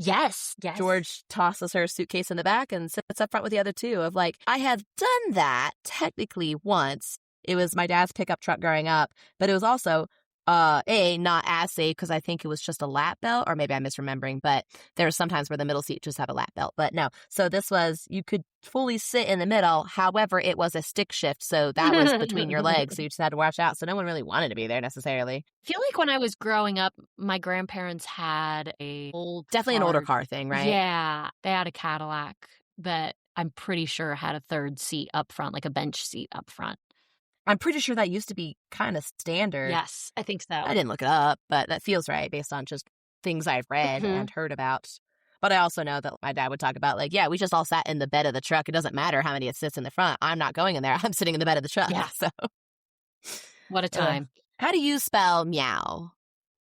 Yes. George tosses her suitcase in the back and sits up front with the other two of like, I have done that technically once. It was my dad's pickup truck growing up, but it was also not as safe because I think it was just a lap belt, or maybe I'm misremembering, but there's sometimes where the middle seat just have a lap belt, but no. So this was, you could fully sit in the middle. However, it was a stick shift. So that was between your legs. So you just had to watch out. So no one really wanted to be there necessarily. I feel like when I was growing up, my grandparents had a old Definitely an older car thing, right? Yeah. They had a Cadillac that I'm pretty sure had a third seat up front, like a bench seat up front. I'm pretty sure that used to be kind of standard. Yes, I think so. I didn't look it up, but that feels right based on just things I've read and heard about. But I also know that my dad would talk about, like, yeah, we just all sat in the bed of the truck. It doesn't matter how many it sits in the front. I'm not going in there. I'm sitting in the bed of the truck. Yeah. So, what a time. How do you spell meow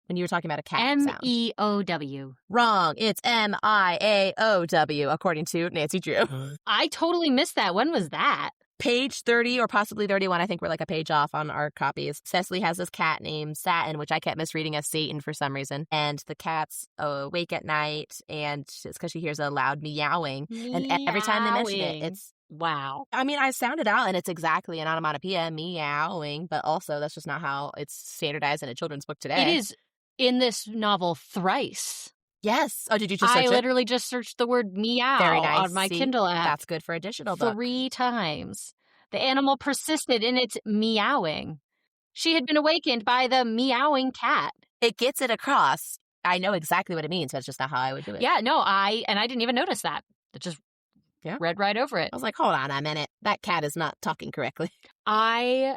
when you were talking about a cat sound? M-E-O-W. Wrong. It's M-I-A-O-W, according to Nancy Drew. I totally missed that. When was that? Page 30 or possibly 31, I think we're like a page off on our copies. Cecily has this cat named Satin, which I kept misreading as Satan for some reason. And the cat's awake at night, and it's because she hears a loud meowing. And every time they mention it, it's... Wow. I mean, I sound it out, and it's exactly an onomatopoeia, meowing, but also that's just not how it's standardized in a children's book today. It is in this novel thrice. Yes. Oh, did you just search it? I literally just searched the word meow Very nice. on my Kindle app. That's good for additional book. 3 times. The animal persisted in its meowing. She had been awakened by the meowing cat. It gets it across. I know exactly what it means, but it's just not how I would do it. Yeah, no, I didn't even notice that. It just read right over it. I was like, hold on a minute. That cat is not talking correctly. I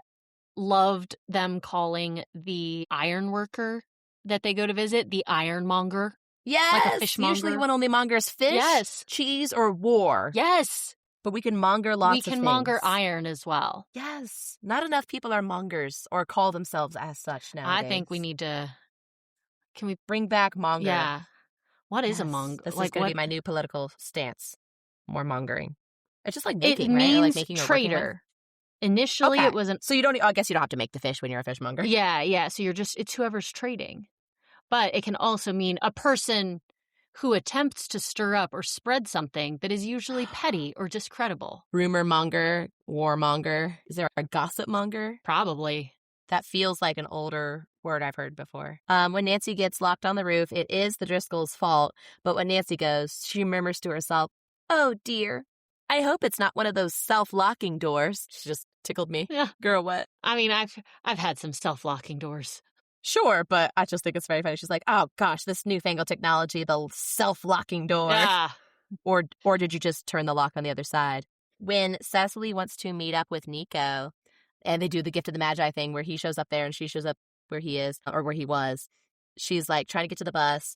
loved them calling the iron worker that they go to visit the ironmonger. Yes. Like a fishmonger. Usually one only mongers fish, yes, cheese, or war. Yes. But we can monger lots of things. We can monger iron as well. Yes. Not enough people are mongers or call themselves as such nowadays. I think we need to... Can we bring back monger? Yeah. What is a monger? This is going to be my new political stance. More mongering. It's just like making, it right? means Or like making trader. Initially, it wasn't... So you don't... I guess you don't have to make the fish when you're a fishmonger. Yeah. So it's whoever's trading. But it can also mean a person who attempts to stir up or spread something that is usually petty or discreditable. Rumor monger, warmonger. Is there a gossip monger? Probably. That feels like an older word I've heard before. When Nancy gets locked on the roof, it is the Driscolls' fault. But when Nancy goes, she murmurs to herself, "Oh, dear. I hope it's not one of those self-locking doors." She just tickled me. Yeah. Girl, what? I mean, I've had some self-locking doors. Sure, but I just think it's very funny. She's like, oh, gosh, this newfangled technology, the self-locking door. Yeah. Or did you just turn the lock on the other side? When Cecily wants to meet up with Nico, and they do the gift of the Magi thing where he shows up there and she shows up where he is, or where he was, she's like trying to get to the bus.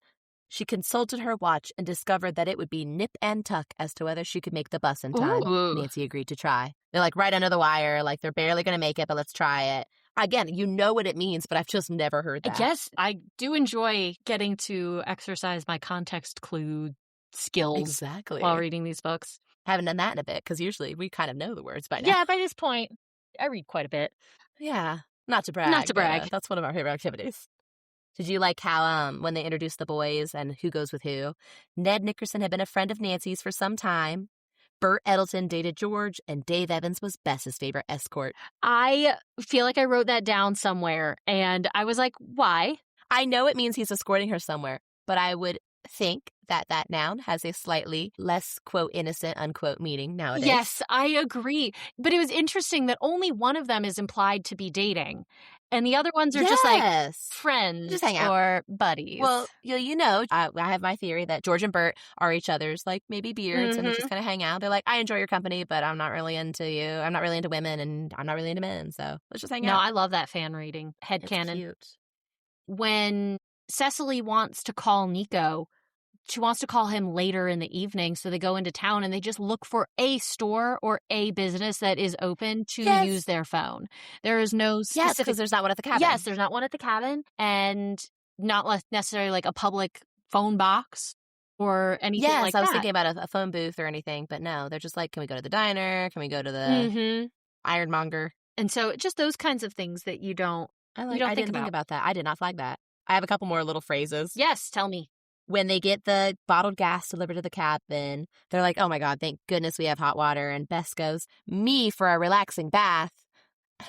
She consulted her watch and discovered that it would be nip and tuck as to whether she could make the bus in time. Ooh. Nancy agreed to try. They're like right under the wire, like they're barely going to make it, but let's try it. Again, you know what it means, but I've just never heard that. Yes, I do enjoy getting to exercise my context clue skills while reading these books. Haven't done that in a bit, because usually we kind of know the words by now. Yeah, by this point, I read quite a bit. Yeah, not to brag. That's one of our favorite activities. Did you like how when they introduced the boys and who goes with who, Ned Nickerson had been a friend of Nancy's for some time. Bert Eddleton dated George, and Dave Evans was Bess's favorite escort. I feel like I wrote that down somewhere, and I was like, why? I know it means he's escorting her somewhere, but I would think that that noun has a slightly less, quote, innocent, unquote, meaning nowadays. Yes, I agree. But it was interesting that only one of them is implied to be dating, and the other ones are just like friends just hang out. Or buddies. Well, you know, I have my theory that George and Bert are each other's, like, maybe beards, and they just kind of hang out. They're like, I enjoy your company, but I'm not really into you. I'm not really into women, and I'm not really into men, so let's just hang out. No, I love that fan reading. Headcanon. Cute. When Cecily wants to call Nico, she wants to call him later in the evening, so they go into town and they just look for a store or a business that is open to use their phone. There is no specific... Yes, because there's not one at the cabin. Yes, there's not one at the cabin, and not necessarily like a public phone box or anything like that. Yes, I was thinking about a phone booth or anything, but no, they're just like, can we go to the diner? Can we go to the ironmonger? And so just those kinds of things that you don't I didn't think about that. I did not flag that. I have a couple more little phrases. Yes, tell me. when they get the bottled gas delivered to the cabin, they're like, oh my God, thank goodness we have hot water. And Bess goes, me for a relaxing bath.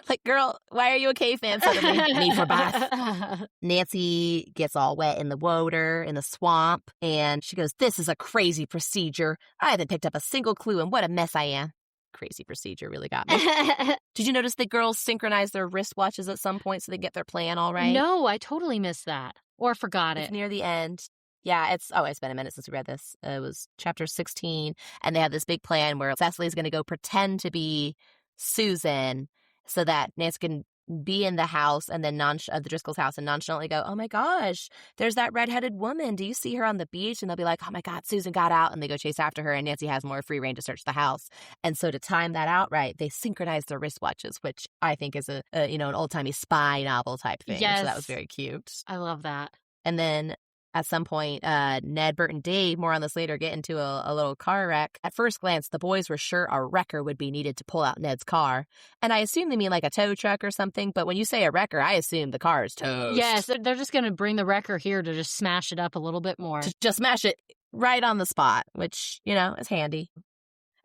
Like, girl, why are you a caveman suddenly? Me for bath. Nancy gets all wet in the water, in the swamp, and she goes, this is a crazy procedure. I haven't picked up a single clue, and what a mess I am. Crazy procedure really got me. Did you notice the girls synchronize their wristwatches at some point so they get their plan all right? No, I totally missed that. Or forgot It's it. near the end. Yeah, it's been a minute since we read this. It was chapter 16, and they have this big plan where Cecily's going to go pretend to be Susan so that Nancy can be in the house and then the Driscoll's house and nonchalantly go, oh my gosh, there's that redheaded woman. Do you see her on the beach? And they'll be like, oh my God, Susan got out. And they go chase after her, and Nancy has more free reign to search the house. And so to time that out right, they synchronize their wristwatches, which I think is an old-timey spy novel type thing. Yes. So that was very cute. I love that. And then at some point, Ned, Bert, and Dave, more on this later, get into a little car wreck. At first glance, the boys were sure a wrecker would be needed to pull out Ned's car. And I assume they mean like a tow truck or something. But when you say a wrecker, I assume the car is toast. Yes, they're just going to bring the wrecker here to just smash it up a little bit more. Just smash it right on the spot, which, is handy.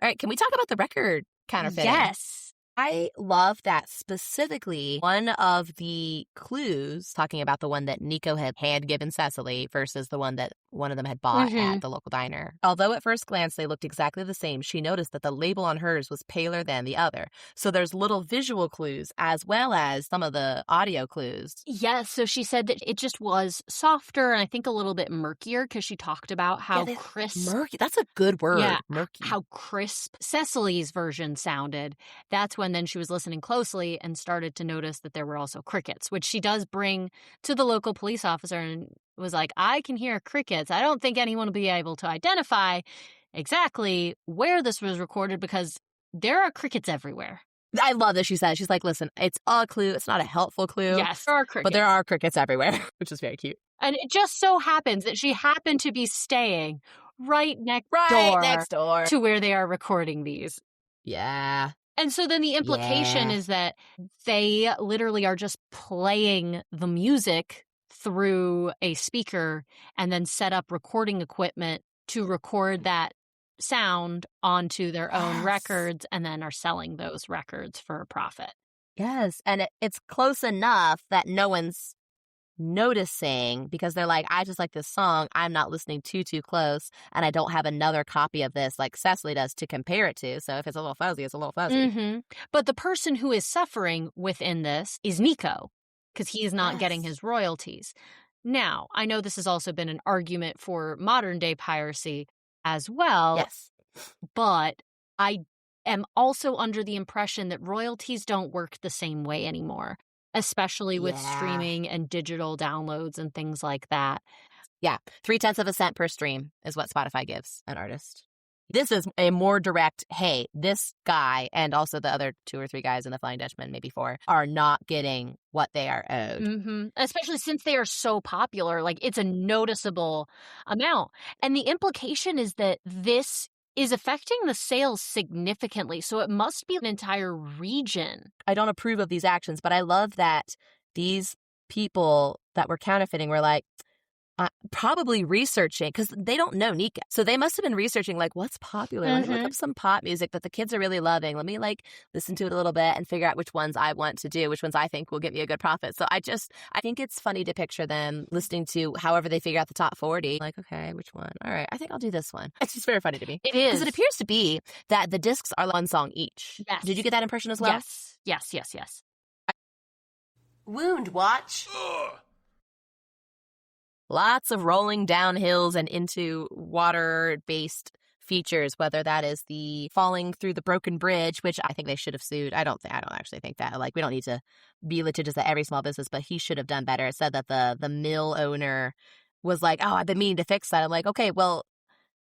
All right, can we talk about the record counterfeiting? Yes. I love that specifically one of the clues, talking about the one that Nico had given Cecily versus the one that one of them had bought at the local diner. Although at first glance they looked exactly the same, she noticed that the label on hers was paler than the other. So there's little visual clues as well as some of the audio clues. Yes, so she said that it just was softer and I think a little bit murkier because she talked about how crisp. Murky, that's a good word. Yeah, murky. How crisp Cecily's version sounded. That's when then she was listening closely and started to notice that there were also crickets, which she does bring to the local police officer and was like, I can hear crickets. I don't think anyone will be able to identify exactly where this was recorded because there are crickets everywhere. I love that she said. She's like, listen, it's a clue. It's not a helpful clue. Yes, there are crickets. But there are crickets everywhere, which is very cute. And it just so happens that she happened to be staying right next door to where they are recording these. Yeah. And so then the implication is that they literally are just playing the music through a speaker and then set up recording equipment to record that sound onto their own records and then are selling those records for a profit. Yes. And it's close enough that no one's noticing because they're like, I just like this song. I'm not listening too close. And I don't have another copy of this like Cecily does to compare it to. So if it's a little fuzzy, it's a little fuzzy. Mm-hmm. But the person who is suffering within this is Nico because he is not getting his royalties. Now, I know this has also been an argument for modern day piracy as well. Yes. But I am also under the impression that royalties don't work the same way anymore, especially with streaming and digital downloads and things like that. Yeah. 0.3 of a cent per stream is what Spotify gives an artist. This is a more direct, hey, this guy and also the other 2 or 3 guys in the Flying Dutchman, maybe 4, are not getting what they are owed. Mm-hmm. Especially since they are so popular. Like, it's a noticeable amount. And the implication is that this is affecting the sales significantly. So it must be an entire region. I don't approve of these actions, but I love that these people that were counterfeiting were like, probably researching because they don't know Nika. So they must have been researching like what's popular. Let me look up some pop music that the kids are really loving. Let me like listen to it a little bit and figure out which ones I want to do, which ones I think will get me a good profit. So I think it's funny to picture them listening to however they figure out the top 40. Like, okay, which one? All right, I think I'll do this one. It's just very funny to me. It is. Because it appears to be that the discs are one song each. Yes. Did you get that impression as well? Yes. Wound watch. Lots of rolling down hills and into water-based features, whether that is the falling through the broken bridge, which I think they should have sued. I don't actually think that. Like, we don't need to be litigious at every small business, but he should have done better. It said that the mill owner was like, oh, I've been meaning to fix that. I'm like, okay, well,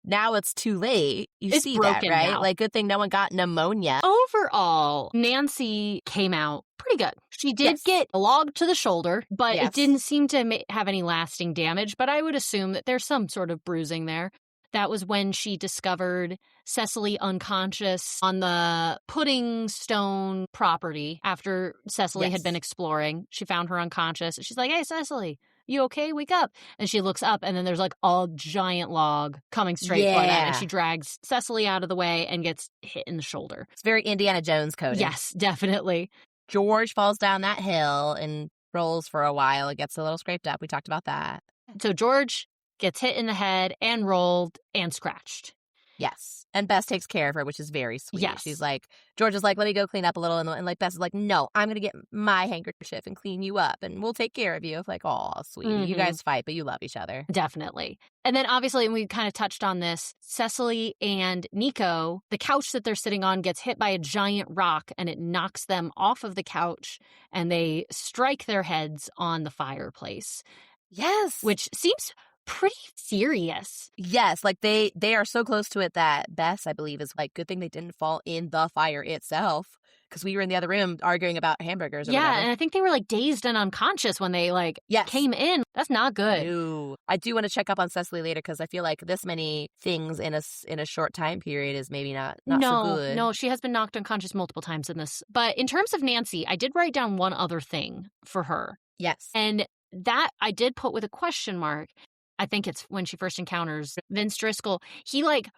now it's too late. You see that, right? Now. Like, good thing no one got pneumonia. Overall, Nancy came out pretty good. She did get a log to the shoulder, but it didn't seem to have any lasting damage. But I would assume that there's some sort of bruising there. That was when she discovered Cecily unconscious on the pudding stone property after Cecily had been exploring. She found her unconscious. She's like, hey, Cecily, you okay? Wake up. And she looks up, and then there's like a giant log coming straight for them. And she drags Cecily out of the way and gets hit in the shoulder. It's very Indiana Jones coded. Yes, definitely. George falls down that hill and rolls for a while. It gets a little scraped up. We talked about that. So George gets hit in the head and rolled and scratched. Yes. And Bess takes care of her, which is very sweet. Yes. She's like, George is like, let me go clean up a little. And like Bess is like, no, I'm going to get my handkerchief and clean you up and we'll take care of you. It's like, oh, sweetie, you guys fight, but you love each other. Definitely. And then obviously, and we kind of touched on this, Cecily and Nico, the couch that they're sitting on gets hit by a giant rock and it knocks them off of the couch and they strike their heads on the fireplace. Yes. Which seems pretty serious. Yes, like they are so close to it that Bess, I believe, is like, good thing they didn't fall in the fire itself, because we were in the other room arguing about hamburgers or whatever. And I think they were like dazed and unconscious when they like came in. That's not good. Ooh. I do want to check up on Cecily later, because I feel like this many things in a short time period is maybe not so good. No, she has been knocked unconscious multiple times in this. But in terms of Nancy, I did write down one other thing for her. Yes. And that I did put with a question mark. I think it's when she first encounters Vince Driscoll. He like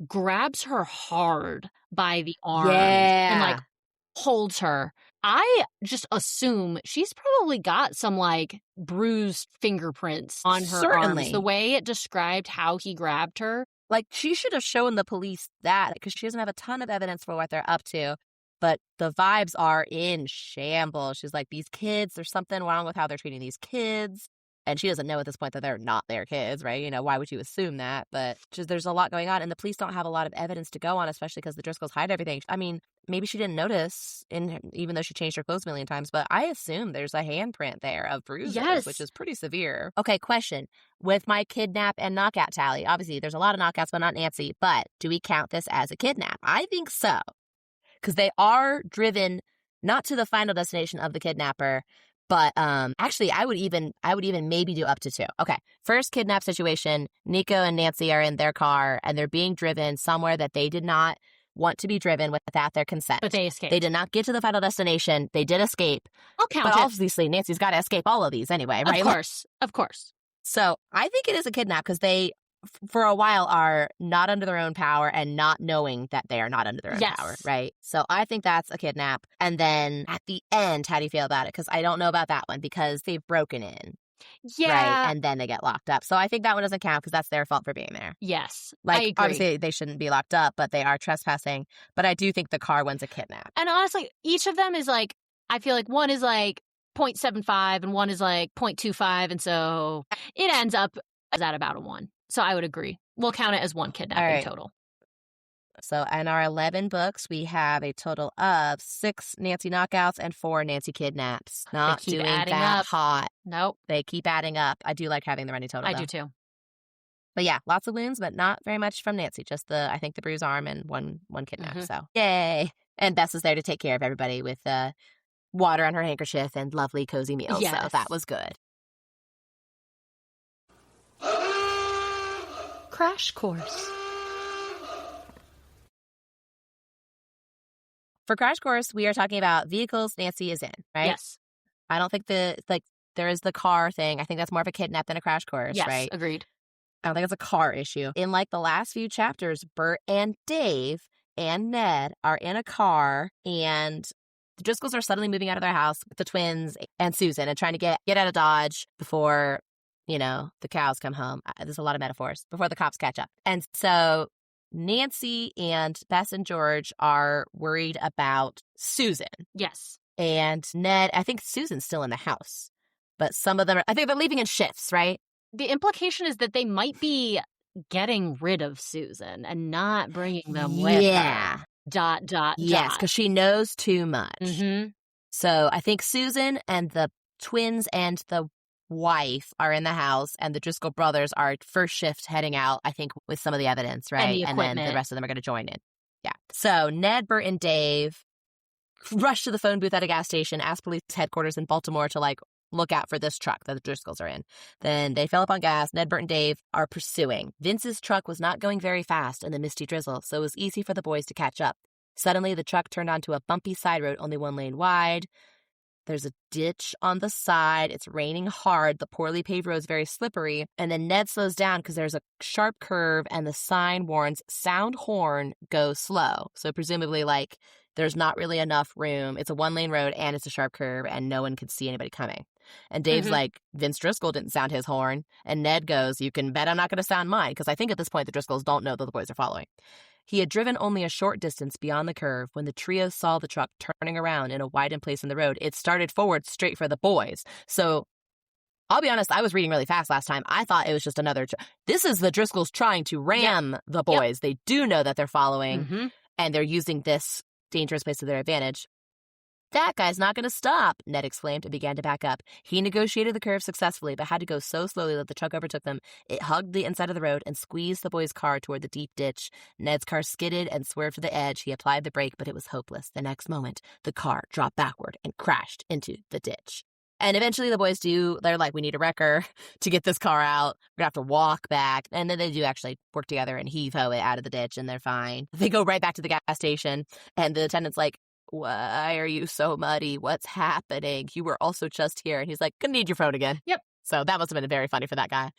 grabs her hard by the arm and like holds her. I just assume she's probably got some like bruised fingerprints on her arms. The way it described how he grabbed her. Like, she should have shown the police that, because she doesn't have a ton of evidence for what they're up to. But the vibes are in shambles. She's like, these kids, there's something wrong with how they're treating these kids. And she doesn't know at this point that they're not their kids, right? You know, why would you assume that? But just, there's a lot going on. And the police don't have a lot of evidence to go on, especially because the Driscolls hide everything. I mean, maybe she didn't notice, even though she changed her clothes a million times. But I assume there's a handprint there of bruises, which is pretty severe. Okay, question. With my kidnap and knockout tally, obviously there's a lot of knockouts, but not Nancy. But do we count this as a kidnap? I think so. Because they are driven not to the final destination of the kidnapper, but actually, I would even maybe do up to 2. Okay, first kidnap situation, Nico and Nancy are in their car, and they're being driven somewhere that they did not want to be driven without their consent. But they escaped. They did not get to the final destination. They did escape. I'll count it. But obviously, Nancy's got to escape all of these anyway, right? Of course. So I think it is a kidnap, because they, for a while, are not under their own power and not knowing that they are not under their own power, right? So I think that's a kidnap. And then at the end, how do you feel about it? Because I don't know about that one, because they've broken in. Yeah. Right? And then they get locked up. So I think that one doesn't count, because that's their fault for being there. Yes. Like, I agree. obviously, they shouldn't be locked up, but they are trespassing. But I do think the car one's a kidnap. And honestly, each of them is like, I feel like one is like 0.75 and one is like 0.25. And so it ends up at about a 1. So I would agree. We'll count it as 1 kidnapping total. So in our 11 books, we have a total of 6 Nancy knockouts and 4 Nancy kidnaps. Not doing that hot. Nope. They keep adding up. I do like having the running total, I do too. But yeah, lots of wounds, but not very much from Nancy. Just I think the bruised arm and one kidnap. So yay. And Bess was there to take care of everybody with water on her handkerchief and lovely cozy meals. Yes. So that was good. Crash course. For Crash Course, we are talking about vehicles Nancy is in, right? Yes. I don't think there is the car thing. I think that's more of a kidnap than a crash course, right? Yes, agreed. I don't think it's a car issue. In like the last few chapters, Bert and Dave and Ned are in a car, and the Driscolls are suddenly moving out of their house with the twins and Susan and trying to get out of Dodge before, the cows come home. There's a lot of metaphors. Before the cops catch up. And so Nancy and Bess and George are worried about Susan. Yes. And Ned, I think Susan's still in the house, but some of them I think they're leaving in shifts, right? The implication is that they might be getting rid of Susan and not bringing them with her. ... Yes, because she knows too much. Mm-hmm. So I think Susan and the twins and the wife are in the house, and the Driscoll brothers are first shift heading out, I think, with some of the evidence, right? And then the rest of them are going to join in. Yeah. So Ned, Bert, and Dave rush to the phone booth at a gas station, ask police headquarters in Baltimore to look out for this truck that the Driscolls are in. Then they fill up on gas. Ned, Bert, and Dave are pursuing. Vince's truck was not going very fast in the misty drizzle, so it was easy for the boys to catch up. Suddenly, the truck turned onto a bumpy side road only 1 lane wide. There's a ditch on the side. It's raining hard. The poorly paved road is very slippery. And then Ned slows down because there's a sharp curve and the sign warns sound horn, go slow. So presumably like there's not really enough room. It's a 1-lane road and it's a sharp curve and no one could see anybody coming. And Dave's like, Vince Driscoll didn't sound his horn. And Ned goes, you can bet I'm not going to sound mine, because I think at this point the Driscolls don't know that the boys are following. He had driven only a short distance beyond the curve when the trio saw the truck turning around in a widened place in the road. It started forward straight for the boys. So I'll be honest, I was reading really fast last time. I thought it was just another... This is the Driscolls trying to ram the boys. They do know that they're following, and they're using this dangerous place to their advantage. That guy's not going to stop, Ned exclaimed and began to back up. He negotiated the curve successfully, but had to go so slowly that the truck overtook them. It hugged the inside of the road and squeezed the boy's car toward the deep ditch. Ned's car skidded and swerved to the edge. He applied the brake, but it was hopeless. The next moment, the car dropped backward and crashed into the ditch. And eventually the boys they're like, we need a wrecker to get this car out. We're going to have to walk back. And then they do actually work together and heave-ho it out of the ditch, and they're fine. They go right back to the gas station, and the attendant's like, why are you so muddy? What's happening? You were also just here. And he's like, gonna need your phone again. Yep. So that must have been very funny for that guy.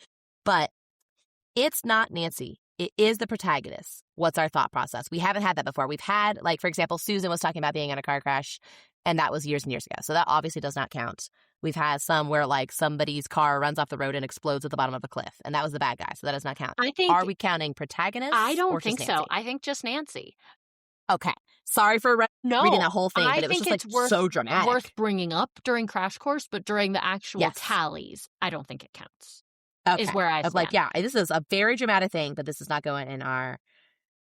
But it's not Nancy. It is the protagonist. What's our thought process? We haven't had that before. We've had, like, for example, Susan was talking about being in a car crash, and that was years and years ago. So that obviously does not count. We've had some where, like, somebody's car runs off the road and explodes at the bottom of a cliff, and that was the bad guy. So that does not count. Are we counting protagonists? I don't or think just so. Nancy? I think just Nancy. Okay. Sorry for reading that whole thing, but it was just like so dramatic. Worth bringing up during Crash Course, but during the actual tallies, I don't think it counts. Okay. Is where I stand. Like, yeah, this is a very dramatic thing, but this is not going in our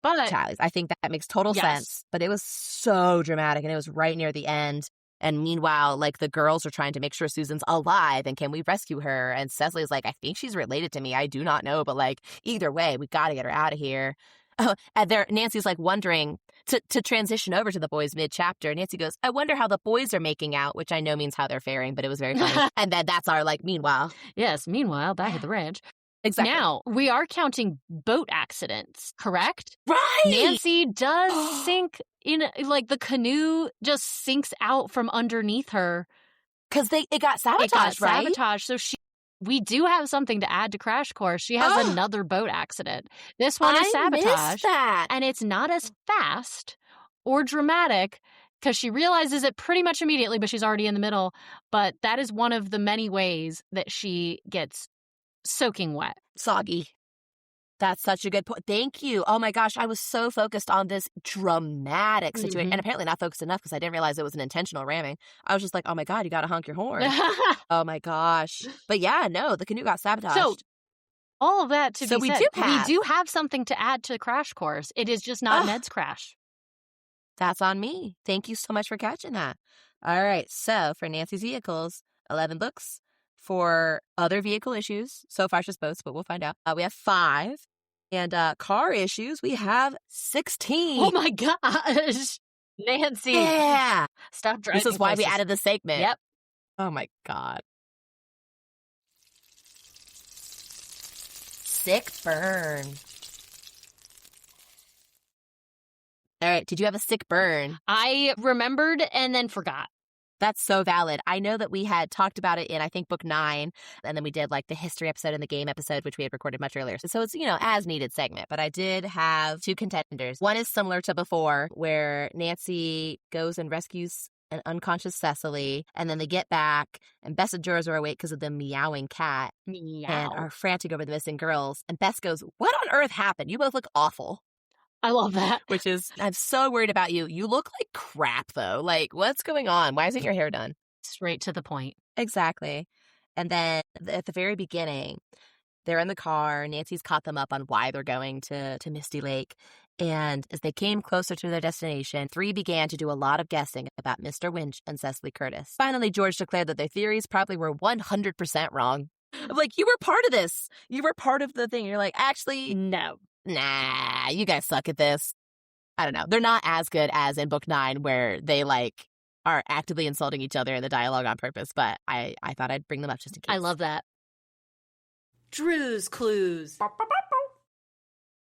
tallies. I think that makes total sense, but it was so dramatic, and it was right near the end. And meanwhile, like, the girls are trying to make sure Susan's alive, and can we rescue her? And Cecily's like, I think she's related to me. I do not know, but, like, either way, we got to get her out of here. Oh, and Nancy's like wondering to transition over to the boys mid-chapter. Nancy goes, I wonder how the boys are making out, which I know means how they're faring, but it was very funny. And then that's our, like, meanwhile. Yes, meanwhile, back at the ranch. Exactly. Now, we are counting boat accidents, correct? Right! Nancy does sink in, like, the canoe just sinks out from underneath her. Because it got sabotaged, right? Sabotaged, so we do have something to add to Crash Course. She has another boat accident. This one is sabotage. I missed that. And it's not as fast or dramatic because she realizes it pretty much immediately, but she's already in the middle. But that is one of the many ways that she gets soaking wet. Soggy. That's such a good point. Thank you. Oh my gosh, I was so focused on this dramatic situation, and apparently not focused enough because I didn't realize it was an intentional ramming. I was just like, oh my God, you got to honk your horn. Oh my gosh. But yeah, no, the canoe got sabotaged. So all of that to be said, we do have something to add to Crash Course. It is just not Ned's crash. That's on me. Thank you so much for catching that. All right, so for Nancy's vehicles, 11 books. For other vehicle issues, so far it's just boats, but we'll find out. We have 5. And car issues, we have 16. Oh my gosh. Nancy. Yeah. Stop driving. This is why we added the segment. Yep. Oh my God. Sick burn. All right. Did you have a sick burn? I remembered and then forgot. That's so valid. I know that we had talked about it in, I think, book 9, and then we did, like, the history episode and the game episode, which we had recorded much earlier. So it's, as needed segment. But I did have 2 contenders. One is similar to before, where Nancy goes and rescues an unconscious Cecily, and then they get back, and Bess and George are awake because of the meowing cat. Meow. And are frantic over the missing girls. And Bess goes, what on earth happened? You both look awful. I love that. Which is, I'm so worried about you. You look like crap, though. Like, what's going on? Why isn't your hair done? Straight to the point. Exactly. And then at the very beginning, they're in the car. Nancy's caught them up on why they're going to Misty Lake. And as they came closer to their destination, 3 began to do a lot of guessing about Mr. Winch and Cecily Curtis. Finally, George declared that their theories probably were 100% wrong. I'm like, you were part of this. You were part of the thing. You're like, actually, no. Nah, you guys suck at this. I don't know. They're not as good as in book 9 where they, like, are actively insulting each other in the dialogue on purpose, but I thought I'd bring them up just in case. I love that. Drew's Clues.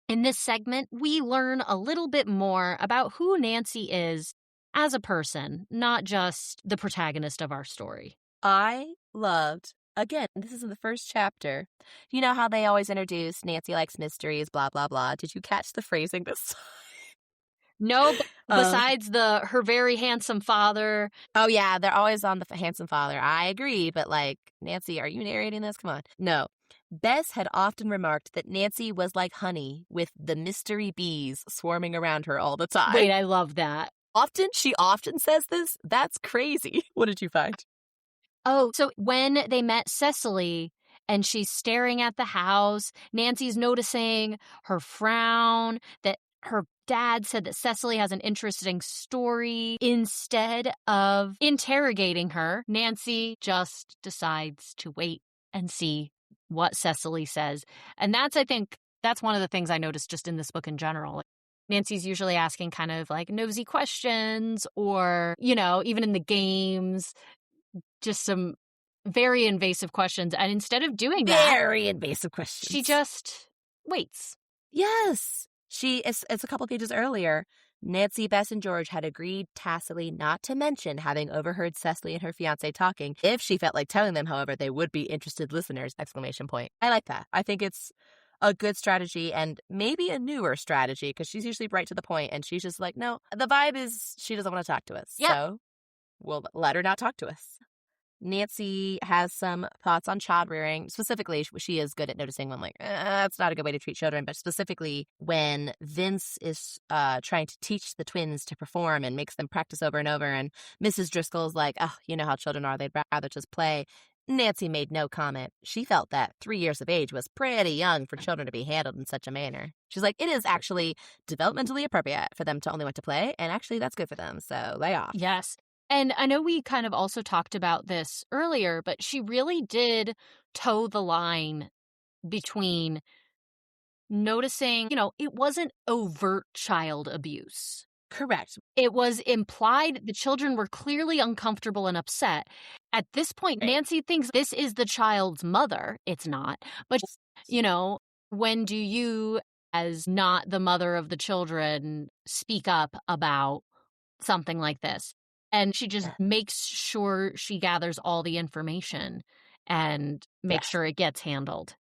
In this segment, we learn a little bit more about who Nancy is as a person, not just the protagonist of our story. I loved, again, this is in the first chapter. You know how they always introduce Nancy likes mysteries, blah, blah, blah. Did you catch the phrasing this No, time? besides her very handsome father. Oh, yeah, they're always on the handsome father. I agree, but like, Nancy, are you narrating this? Come on. No. Bess had often remarked that Nancy was like honey with the mystery bees swarming around her all the time. Wait, I love that. She often says this? That's crazy. What did you find? Oh, so when they met Cecily and she's staring at the house, Nancy's noticing her frown, that her dad said that Cecily has an interesting story. Instead of interrogating her, Nancy just decides to wait and see what Cecily says. And I think that's one of the things I noticed just in this book in general. Nancy's usually asking kind of like nosy questions or, even in the games, just some very invasive questions. And instead of doing that, very invasive questions, she just waits. Yes. It's a couple pages earlier. Nancy, Bess, and George had agreed tacitly not to mention having overheard Cecily and her fiancé talking. If she felt like telling them, however, they would be interested listeners! ! I like that. I think it's a good strategy and maybe a newer strategy because she's usually right to the point and she's just like, no, the vibe is she doesn't want to talk to us. Yep. So we'll let her not talk to us. Nancy has some thoughts on child rearing. Specifically, she is good at noticing when, that's not a good way to treat children. But specifically, when Vince is trying to teach the twins to perform and makes them practice over and over, and Mrs. Driscoll's like, oh, you know how children are. They'd rather just play. Nancy made no comment. She felt that 3 years of age was pretty young for children to be handled in such a manner. She's like, it is actually developmentally appropriate for them to only want to play, and actually that's good for them, so lay off. Yes. And I know we kind of also talked about this earlier, but she really did toe the line between noticing, it wasn't overt child abuse. Correct. It was implied the children were clearly uncomfortable and upset. At this point, Right. Nancy thinks this is the child's mother. It's not. But, when do you, as not the mother of the children, speak up about something like this? And she just makes sure she gathers all the information and makes sure it gets handled.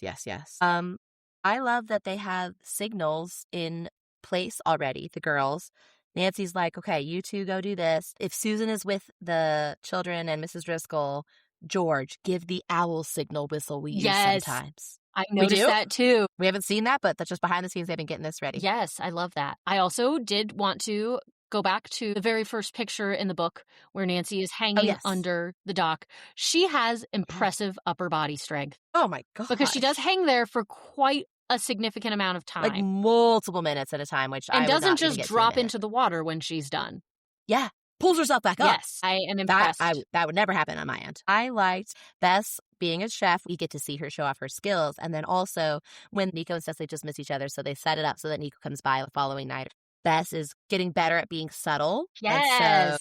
Yes. I love that they have signals in place already, the girls. Nancy's like, okay, you two go do this. If Susan is with the children and Mrs. Driscoll, George, give the owl signal whistle we use sometimes. I noticed that too. We haven't seen that, but that's just behind the scenes. They've been getting this ready. Yes, I love that. I also did want to go back to the very first picture in the book where Nancy is hanging under the dock. She has impressive upper body strength. Oh my God. Because she does hang there for quite a significant amount of time. Like multiple minutes at a time, which I would not doesn't just even get drop 2 minutes. into the water when she's done. Yeah. Pulls herself back up. Yes, I am impressed. That would never happen on my end. I liked Bess being a chef. We get to see her show off her skills. And then also when Nico and Cecily just miss each other, so they set it up so that Nico comes by the following night. Bess is getting better at being subtle. Yes. And so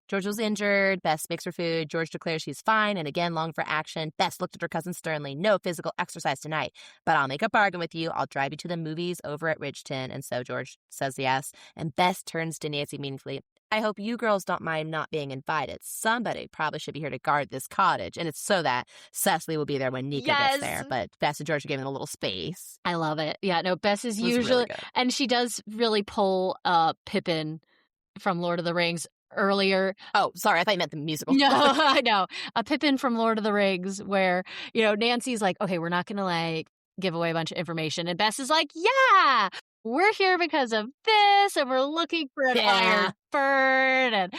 George was injured. Bess makes her food. George declares she's fine and again long for action. Bess looked at her cousin sternly. No physical exercise tonight, but I'll make a bargain with you. I'll drive you to the movies over at Ridgeton. And so George says yes. And Bess turns to Nancy meaningfully. I hope you girls don't mind not being invited. Somebody probably should be here to guard this cottage. And it's so that Cecily will be there when Nico gets there. But Bess and George are giving a little space. I love it. Yeah, no, Bess is It was usually, really good. and she does really pull Pippin from Lord of the Rings earlier. Oh, sorry. I thought you meant the musical. No, I know. A Pippin from Lord of the Rings where, Nancy's like, okay, we're not going to give away a bunch of information. And Bess is like, yeah, we're here because of this, and we're looking for an iron bird. And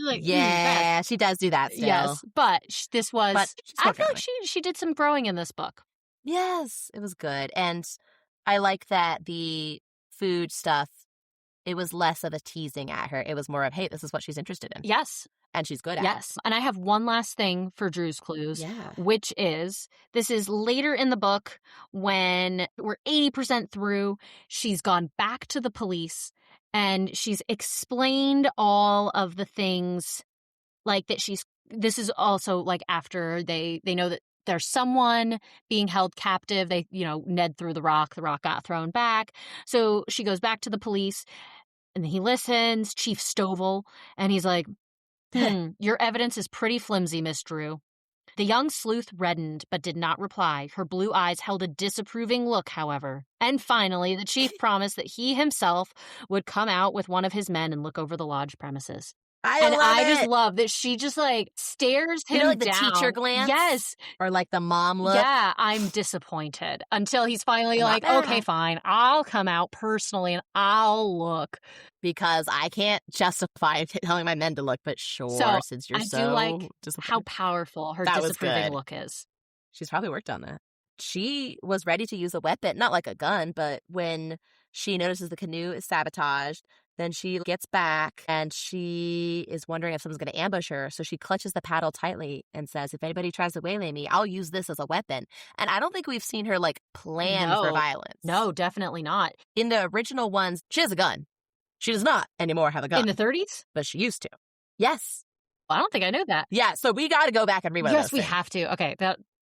like, yeah, she does do that still. Yes, but this was, I feel like differently. she did some growing in this book. Yes, it was good. And I like that the food stuff, it was less of a teasing at her. It was more of, hey, this is what she's interested in. Yes. And she's good at it. Yes. And I have one last thing for Drew's Clues, which is, this is later in the book when we're 80% through, she's gone back to the police and she's explained all of the things like that this is also after they know that there's someone being held captive. They, Ned threw the rock got thrown back. So she goes back to the police. And he listens, Chief Stovall, and he's like, your evidence is pretty flimsy, Miss Drew. The young sleuth reddened but did not reply. Her blue eyes held a disapproving look, however. And finally, the chief promised that he himself would come out with one of his men and look over the lodge premises. I just love that she just stares him like the down. teacher glance? Yes. Or like the mom look? Yeah, I'm disappointed until he's finally Not okay, bad. fine. I'll come out personally and I'll look. Because I can't justify telling my men to look, but sure, since you're I so do like disappointed. how powerful her That was disapproving good. look is. She's probably worked on that. She was ready to use a weapon, not like a gun, but when she notices the canoe is sabotaged, then she gets back and she is wondering if someone's going to ambush her. So she clutches the paddle tightly and says, if anybody tries to waylay me, I'll use this as a weapon. And I don't think we've seen her plan for violence. No, definitely not. In the original ones, she has a gun. She does not anymore have a gun. In the 30s? But she used to. Yes. Well, I don't think I knew that. Yeah, so we got to go back and read one of those Yes, we things. have to. Okay,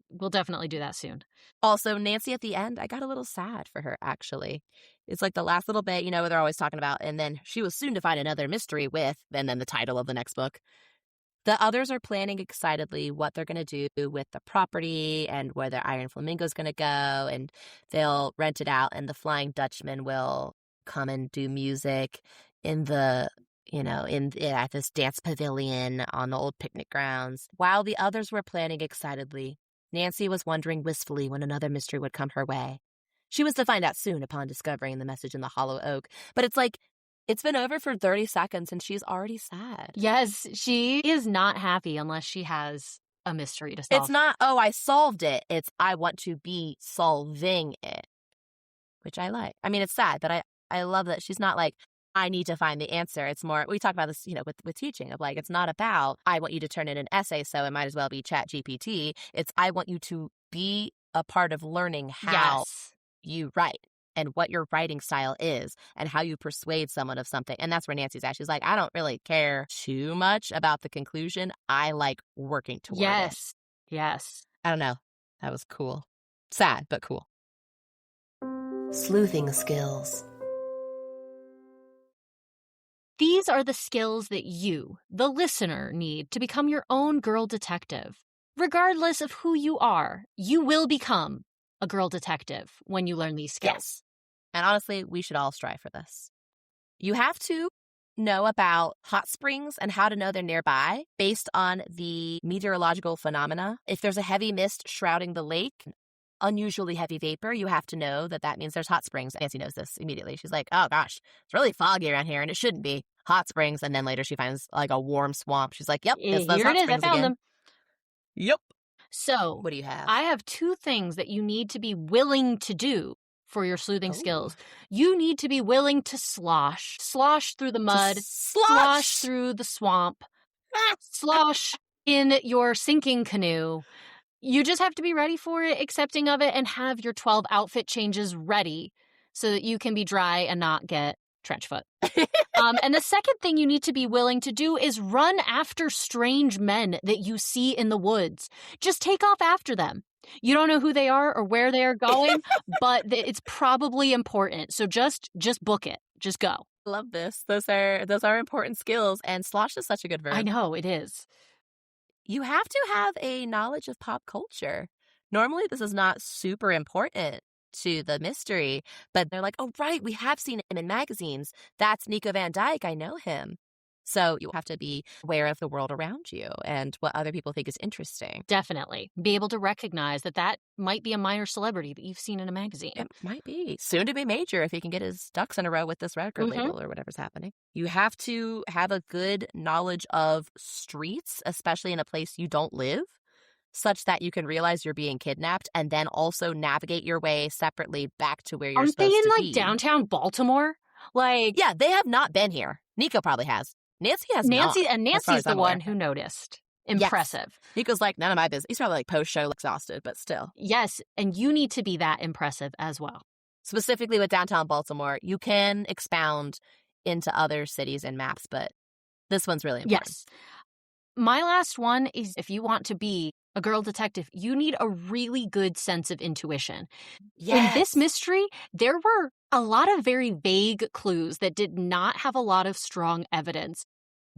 we'll definitely do that soon. Also, Nancy at the end, I got a little sad for her, actually. It's like the last little bit, they're always talking about, and then she was soon to find another mystery with, and then the title of the next book. The others are planning excitedly what they're going to do with the property and where the Iron Flamingo's going to go, and they'll rent it out, and the Flying Dutchman will come and do music in the at this dance pavilion on the old picnic grounds. While the others were planning excitedly, Nancy was wondering wistfully when another mystery would come her way. She was to find out soon upon discovering the message in the hollow oak. But it's been over for 30 seconds and she's already sad. Yes, she is not happy unless she has a mystery to solve. It's not, I solved it. It's, I want to be solving it, which I like. I mean, it's sad, but I love that she's not like, I need to find the answer. It's more, we talk about this, with teaching of it's not about, I want you to turn in an essay, so it might as well be ChatGPT. It's, I want you to be a part of learning how you write and what your writing style is and how you persuade someone of something. And that's where Nancy's at. She's like, I don't really care too much about the conclusion. I like working toward it. Yes. I don't know. That was cool. Sad, but cool. Sleuthing skills. These are the skills that you, the listener, need to become your own girl detective. Regardless of who you are, you will become a girl detective when you learn these skills. Yes. And honestly, we should all strive for this. You have to know about hot springs and how to know they're nearby based on the meteorological phenomena. If there's a heavy mist shrouding the lake, unusually heavy vapor, you have to know that means there's hot springs. Nancy knows this immediately. She's like, oh gosh, it's really foggy around here and it shouldn't be. Hot springs. And then later she finds a warm swamp. She's like, yep, it's those hot springs I found them. Yep. So what do you have? I have 2 things that you need to be willing to do for your sleuthing skills. You need to be willing to slosh through the mud, slosh through the swamp, slosh in your sinking canoe. You just have to be ready for it, accepting of it, and have your 12 outfit changes ready so that you can be dry and not get trench foot. And the second thing you need to be willing to do is run after strange men that you see in the woods. Just take off after them. You don't know who they are or where they are going, but it's probably important. So just book it. Just go. Love this. Those are important skills, and slosh is such a good verb. I know, it is. You have to have a knowledge of pop culture. Normally, this is not super important to the mystery, but they're like, oh, right, we have seen him in magazines. That's Nico Van Dyke. I know him. So you have to be aware of the world around you and what other people think is interesting. Definitely. Be able to recognize that might be a minor celebrity that you've seen in a magazine. It might be. Soon to be major if he can get his ducks in a row with this record label or whatever's happening. You have to have a good knowledge of streets, especially in a place you don't live, such that you can realize you're being kidnapped and then also navigate your way separately back to where you're supposed to be. Aren't they in downtown Baltimore? Yeah, they have not been here. Nico probably has. Nancy has not. And Nancy's the one who noticed. Impressive. Yes. Nico's like, none of my business. He's probably post-show exhausted, but still. Yes, and you need to be that impressive as well. Specifically with downtown Baltimore, you can expound into other cities and maps, but this one's really important. Yes. My last one is, if you want to be a girl detective, you need a really good sense of intuition. Yes. In this mystery, there were a lot of very vague clues that did not have a lot of strong evidence.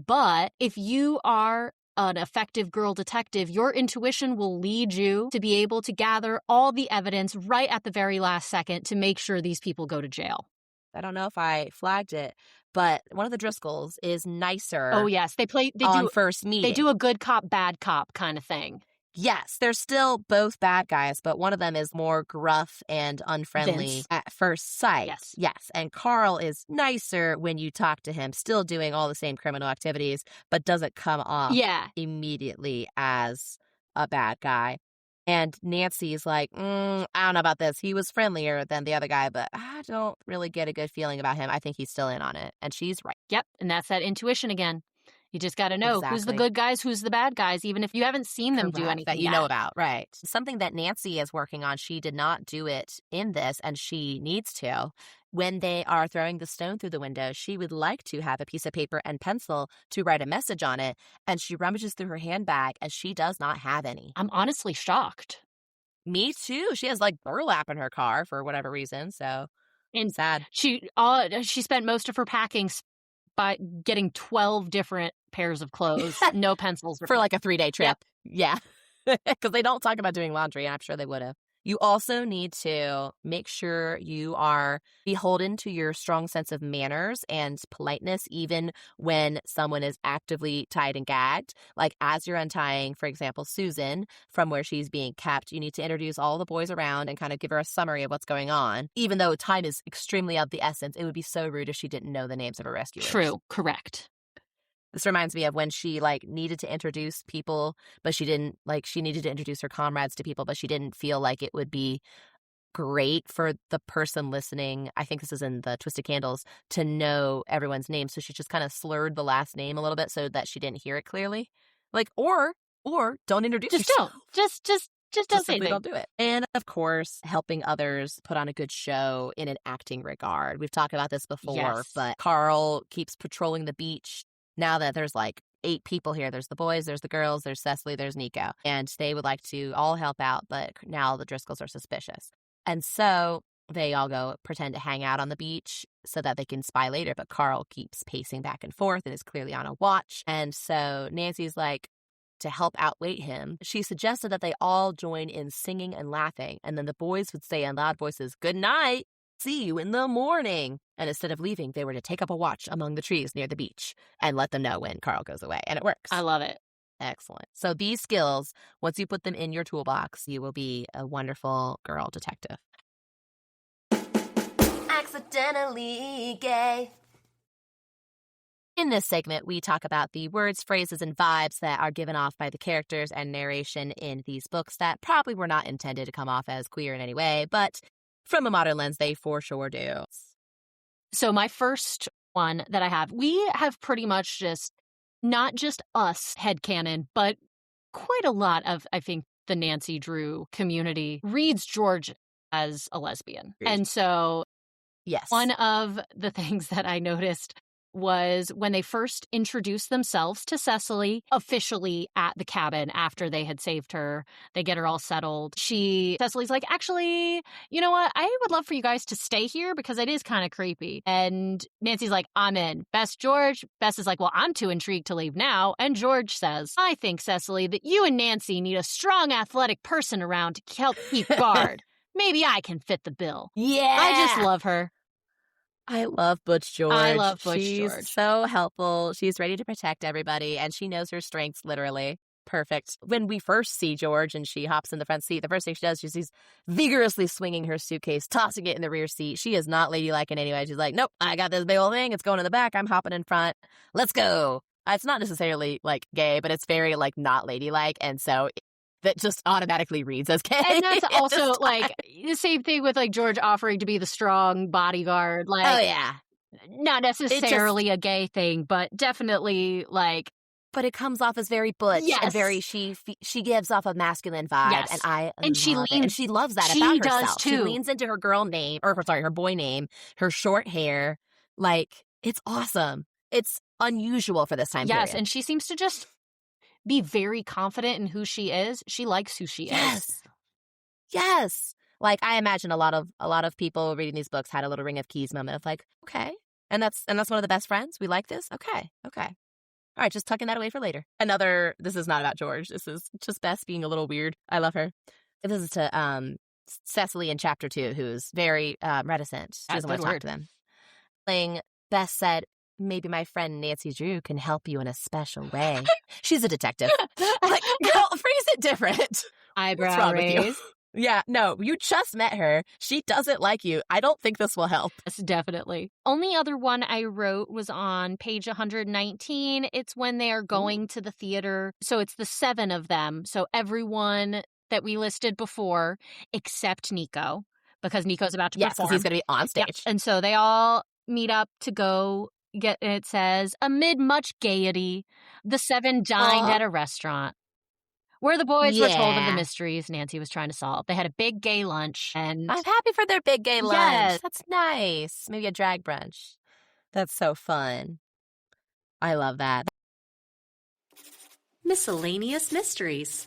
But if you are an effective girl detective, your intuition will lead you to be able to gather all the evidence right at the very last second to make sure these people go to jail. I don't know if I flagged it, but one of the Driscolls is nicer. Oh, yes. They on first meeting. They do a good cop, bad cop kind of thing. Yes, they're still both bad guys, but one of them is more gruff and unfriendly Vince. at first sight. Yes. Yes. And Carl is nicer when you talk to him, still doing all the same criminal activities, but doesn't come off immediately as a bad guy. And Nancy's like, I don't know about this. He was friendlier than the other guy, but I don't really get a good feeling about him. I think he's still in on it. And she's right. Yep. And that's that intuition again. You just got to know who's the good guys, who's the bad guys, even if you haven't seen them do anything that you know about. Right. Something that Nancy is working on, she did not do it in this, and she needs to. When they are throwing the stone through the window, she would like to have a piece of paper and pencil to write a message on it, and she rummages through her handbag, and she does not have any. I'm honestly shocked. Me too. She has like burlap in her car for whatever reason, so and sad. She spent most of her packing by getting 12 different pairs of clothes, no pencils. For like a 3-day trip. Yep. Yeah. Because they don't talk about doing laundry, and I'm sure they would have. You also need to make sure you are beholden to your strong sense of manners and politeness, even when someone is actively tied and gagged. Like as you're untying, for example, Susan from where she's being kept, you need to introduce all the boys around and kind of give her a summary of what's going on. Even though time is extremely of the essence, it would be so rude if she didn't know the names of her rescuers. True. Correct. This reminds me of when she needed to introduce people, but she didn't she needed to introduce her comrades to people, but she didn't feel like it would be great for the person listening. I think this is in the Twisted Candles, to know everyone's name. So she just kind of slurred the last name a little bit so that she didn't hear it clearly. Or don't introduce yourself. Just don't say anything. Don't do it. And of course, helping others put on a good show in an acting regard. We've talked about this before, but Carl keeps patrolling the beach. Now that there's 8 people here, there's the boys, there's the girls, there's Cecily, there's Nico. And they would like to all help out, but now the Driscolls are suspicious. And so they all go pretend to hang out on the beach so that they can spy later. But Carl keeps pacing back and forth and is clearly on a watch. And so Nancy's to help outwait him, she suggested that they all join in singing and laughing. And then the boys would say in loud voices, "Good night. See you in the morning." And instead of leaving, they were to take up a watch among the trees near the beach and let them know when Carl goes away. And it works. I love it. Excellent. So these skills, once you put them in your toolbox, you will be a wonderful girl detective. Accidentally gay. In this segment, we talk about the words, phrases, and vibes that are given off by the characters and narration in these books that probably were not intended to come off as queer in any way, but from a modern lens, they for sure do. So my first one that I have, we have pretty much just, not just us headcanon, but quite a lot of, I think, the Nancy Drew community reads George as a lesbian. And so yes, one of the things that I noticed was when they first introduced themselves to Cecily officially at the cabin after they had saved her. They get her all settled. Cecily's like, actually, you know what? I would love for you guys to stay here because it is kind of creepy. And Nancy's like, I'm in. Bess, George. Bess is like, well, I'm too intrigued to leave now. And George says, I think, Cecily, that you and Nancy need a strong athletic person around to help keep guard. Maybe I can fit the bill. Yeah. I just love her. I love Butch George. I love Butch She's George. so helpful. She's ready to protect everybody, and she knows her strengths, literally. Perfect. When we first see George and she hops in the front seat, the first thing she does, she's vigorously swinging her suitcase, tossing it in the rear seat. She is not ladylike in any way. She's like, nope, I got this big old thing. It's going in the back. I'm hopping in front. Let's go. It's not necessarily, gay, but it's very, not ladylike, and so that just automatically reads as gay. And that's also the same thing with George offering to be the strong bodyguard. Oh yeah. Not necessarily a gay thing, but definitely But it comes off as very butch and very she gives off a masculine vibe, yes. and she loves that she about does herself. too. She leans into her her boy name, her short hair, it's awesome. It's unusual for this time period. Yes, and she seems to just be very confident in who she is. She likes who she is. Yes. Like, I imagine a lot of people reading these books had a little Ring of Keys moment of like, okay. And that's one of the best friends. We like this? Okay. All right, just tucking that away for later. This is not about George. This is just Bess being a little weird. I love her. This is to Cecily in chapter 2, who's very reticent. She doesn't want to talk to them. Bess said, maybe my friend Nancy Drew can help you in a special way. She's a detective. Like, girl, phrase it different. Eyebrow raise. Yeah, no, you just met her. She doesn't like you. I don't think this will help. Yes, definitely. Only other one I wrote was on page 119. It's when they are going to the theater. So it's the 7 of them. So everyone that we listed before except Nico, because Nico's about to perform. Yes, because he's going to be on stage. Yep. And so they all meet up to go get, and it says, amid much gaiety, the 7 dined at a restaurant where the boys were told of the mysteries Nancy was trying to solve. They had a big gay lunch, and I'm happy for their big gay lunch. Yes. That's nice. Maybe a drag brunch. That's so fun. I love that. Miscellaneous mysteries.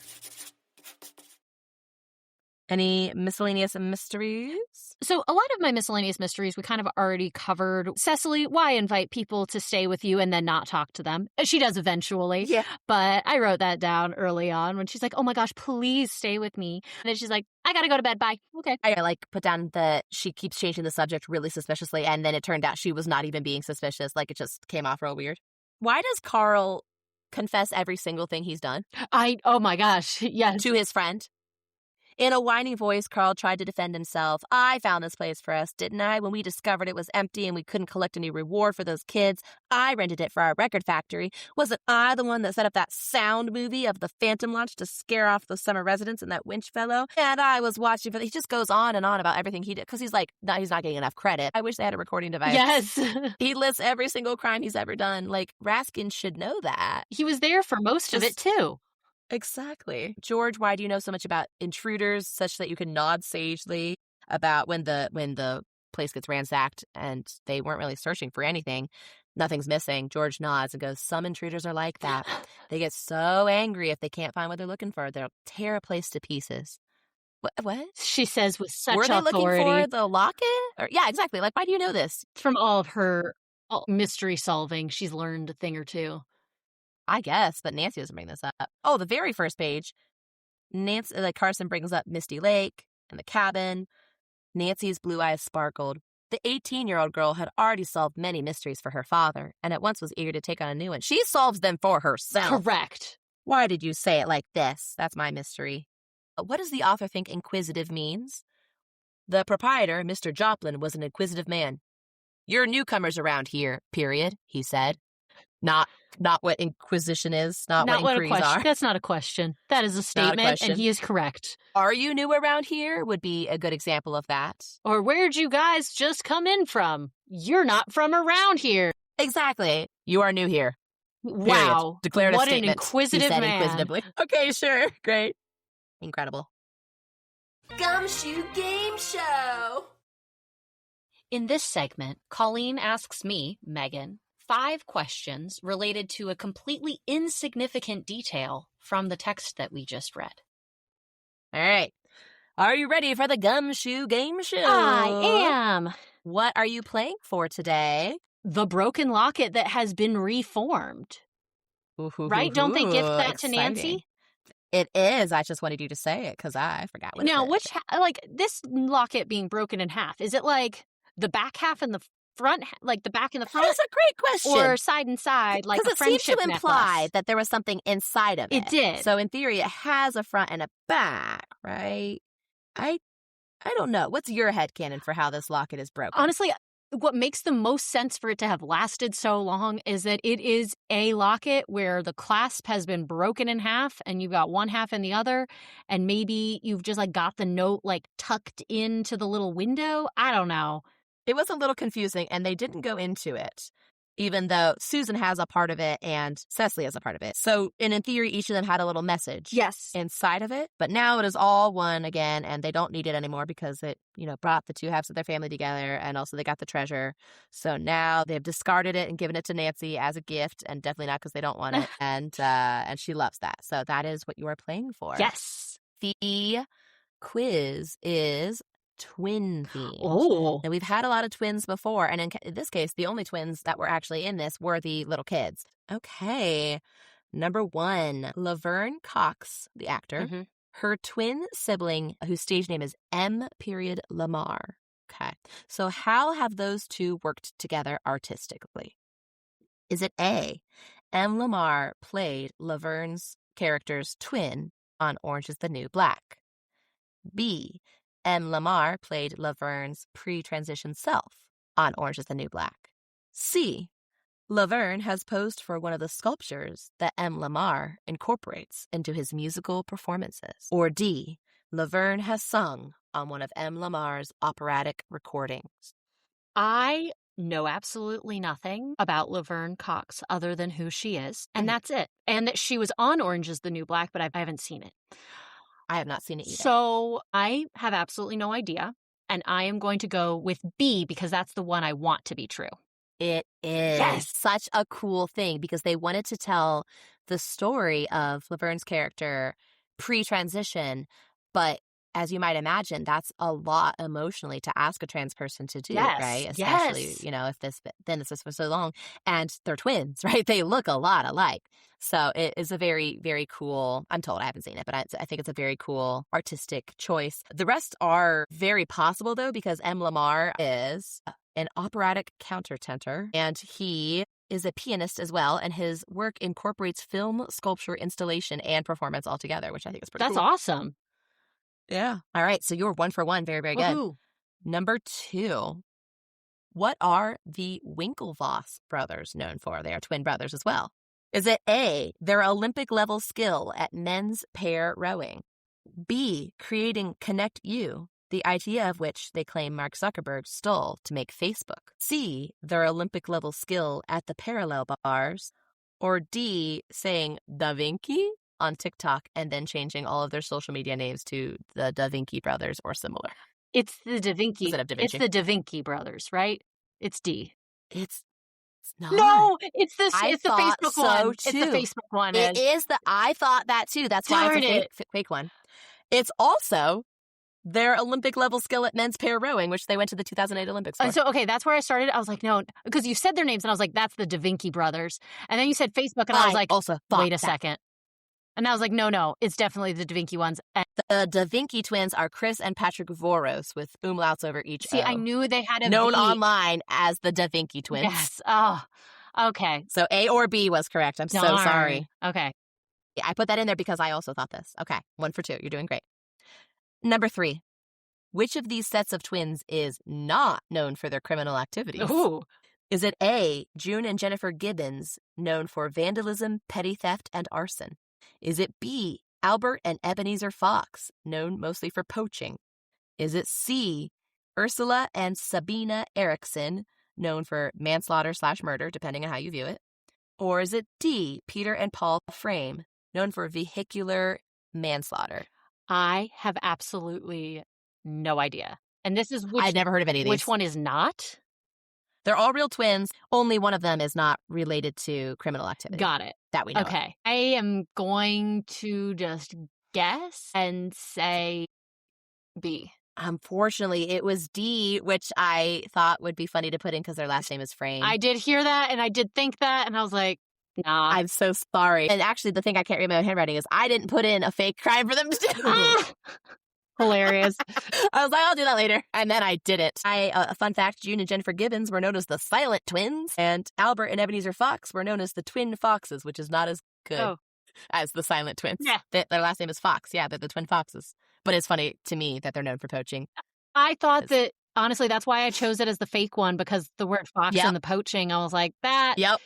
Any miscellaneous mysteries? So a lot of my miscellaneous mysteries we kind of already covered. Cecily, why invite people to stay with you and then not talk to them? She does eventually. Yeah. But I wrote that down early on when she's like, oh my gosh, please stay with me. And then she's like, I gotta go to bed. Bye. Okay. I put down that she keeps changing the subject really suspiciously, and then it turned out she was not even being suspicious. Like, it just came off real weird. Why does Carl confess every single thing he's done? Oh my gosh. Yes. To his friend? In a whining voice, Carl tried to defend himself. I found this place for us, didn't I? When we discovered it was empty and we couldn't collect any reward for those kids, I rented it for our record factory. Wasn't I the one that set up that sound movie of the Phantom launch to scare off those summer residents and that Winch fellow? And I was watching, but he just goes on and on about everything he did because he's like, no, he's not getting enough credit. I wish they had a recording device. Yes. He lists every single crime he's ever done. Like, Raskin should know that. He was there for most of it, too. Exactly. George, why do you know so much about intruders such that you can nod sagely about when the place gets ransacked and they weren't really searching for anything? Nothing's missing. George nods and goes, some intruders are like that. They get so angry if they can't find what they're looking for. They'll tear a place to pieces. What? She says with such authority. Were they authority. looking for the locket? Yeah, exactly. Like, why do you know this? From all of her mystery solving, she's learned a thing or two. I guess, but Nancy doesn't bring this up. Oh, the very first page, Carson brings up Misty Lake and the cabin. Nancy's blue eyes sparkled. The 18-year-old girl had already solved many mysteries for her father, and at once was eager to take on a new one. She solves them for herself. Correct. Why did you say it like this? That's my mystery. What does the author think inquisitive means? The proprietor, Mr. Joplin, was an inquisitive man. You're newcomers around here, period, he said. Not what inquisition is, not what inquiries are. That's not a question. That is a statement, and he is correct. Are you new around here would be a good example of that. Or where'd you guys just come in from? You're not from around here. Exactly. You are new here. Wow. Period. Declared what a statement. An inquisitive he said man. Inquisitively. Okay, sure. Great. Incredible. Gumshoe Game Show. In this segment, Colleen asks me, Megan, 5 questions related to a completely insignificant detail from the text that we just read. All right. Are you ready for the Gumshoe Game Show? I am. What are you playing for today? The Broken Locket that has been reformed. Right? Don't they gift that to Nancy? It is. I just wanted you to say it because I forgot what now, it is. this locket being broken in half, is it like the back half and the front, like the back and the front? That's a great question. Or side and side, like a friendship necklace? Because it seemed to imply necklace. that there was something inside of it. It did. So in theory, it has a front and a back, right? I don't know. What's your headcanon for how this locket is broken? Honestly, what makes the most sense for it to have lasted so long is that it is a locket where the clasp has been broken in half and you've got one half in the other, and maybe you've just like got the note like tucked into the little window. I don't know. It was a little confusing, and they didn't go into it, even though Susan has a part of it and Cecily has a part of it. So, in theory, each of them had a little message inside of it. But now it is all one again, and they don't need it anymore because it, brought the two halves of their family together, and also they got the treasure. So now they've discarded it and given it to Nancy as a gift, and definitely not because they don't want it. And she loves that. So that is what you are playing for. Yes. The quiz is twin themed. Oh. Now, we've had a lot of twins before, and in this case, the only twins that were actually in this were the little kids. Okay. Number 1, Laverne Cox, the actor, Mm-hmm. her twin sibling, whose stage name is M. Lamar. Okay. So how have those two worked together artistically? Is it A, M. Lamar played Laverne's character's twin on Orange is the New Black? B, M. Lamar played Laverne's pre-transition self on Orange is the New Black? C, Laverne has posed for one of the sculptures that M. Lamar incorporates into his musical performances? Or D, Laverne has sung on one of M. Lamar's operatic recordings? I know absolutely nothing about Laverne Cox other than who she is, and that's it. And that she was on Orange is the New Black, but I haven't seen it. I have not seen it either. So I have absolutely no idea, and I am going to go with B because that's the one I want to be true. It is. Yes. Such a cool thing because they wanted to tell the story of Laverne's character pre-transition, but as you might imagine, that's a lot emotionally to ask a trans person to do, Yes, right? Especially, yes. if this is for so long, and they're twins, right? They look a lot alike. So it is a very, very cool, I'm told, I haven't seen it, but I think it's a very cool artistic choice. The rest are very possible, though, because M. Lamar is an operatic countertenor, and he is a pianist as well, and his work incorporates film, sculpture, installation, and performance all together, which I think is pretty cool. That's awesome. Yeah. All right. So you're 1 for 1. Very, very good. Woohoo. Number 2. What are the Winklevoss brothers known for? They are twin brothers as well. Is it A, their Olympic level skill at men's pair rowing? B, creating Connect You, the idea of which they claim Mark Zuckerberg stole to make Facebook? C, their Olympic level skill at the parallel bars? Or D, saying Da Vinci on TikTok and then changing all of their social media names to the Da Vinci brothers or similar? It's the Da Vinci. Instead of Da Vinci. It's the Da Vinci brothers, right? It's D. It's not. No, it's the I it's the thought Facebook so, one. It's too. the Facebook one. It is I thought that too. That's why Darn it's a fake one. It's also their Olympic level skill at men's pair rowing, which they went to the 2008 Olympics for. And so, okay, that's where I started. I was like, no, because you said their names, and I was like, that's the Da Vinci brothers. And then you said Facebook, and I was like, also wait a second. And I was like, no, it's definitely the Da Vinci ones. And the Da Vinci twins are Chris and Patrick Voros with umlauts over each see, O. I knew they had a known V. online as the Da Vinci twins. Yes. Oh, okay. So A or B was correct. I'm so sorry. Okay. Yeah, I put that in there because I also thought this. Okay, 1 for 2. You're doing great. Number 3. Which of these sets of twins is not known for their criminal activities? Ooh. Is it A, June and Jennifer Gibbons, known for vandalism, petty theft, and arson? Is it B, Albert and Ebenezer Fox, known mostly for poaching? Is it C, Ursula and Sabina Erickson, known for manslaughter/murder, depending on how you view it? Or is it D, Peter and Paul Frame, known for vehicular manslaughter? I have absolutely no idea. And this is I'd never heard of any of these. Which one is not? They're all real twins. Only one of them is not related to criminal activity. Got it. That we know of. Okay. I am going to just guess and say B. Unfortunately, it was D, which I thought would be funny to put in because their last name is Frame. I did hear that, and I did think that, and I was like, nah. I'm so sorry. And actually, the thing I can't read my own handwriting is I didn't put in a fake crime for them to do. Hilarious. I was like, I'll do that later. And then I didn't. A fun fact, June and Jennifer Gibbons were known as the Silent Twins, and Albert and Ebenezer Fox were known as the Twin Foxes, which is not as good as the Silent Twins. Yeah. Their last name is Fox. Yeah, they're the Twin Foxes. But it's funny to me that they're known for poaching. I thought that, honestly, that's why I chose it as the fake one, because the word fox and the poaching, I was like, that. Yep.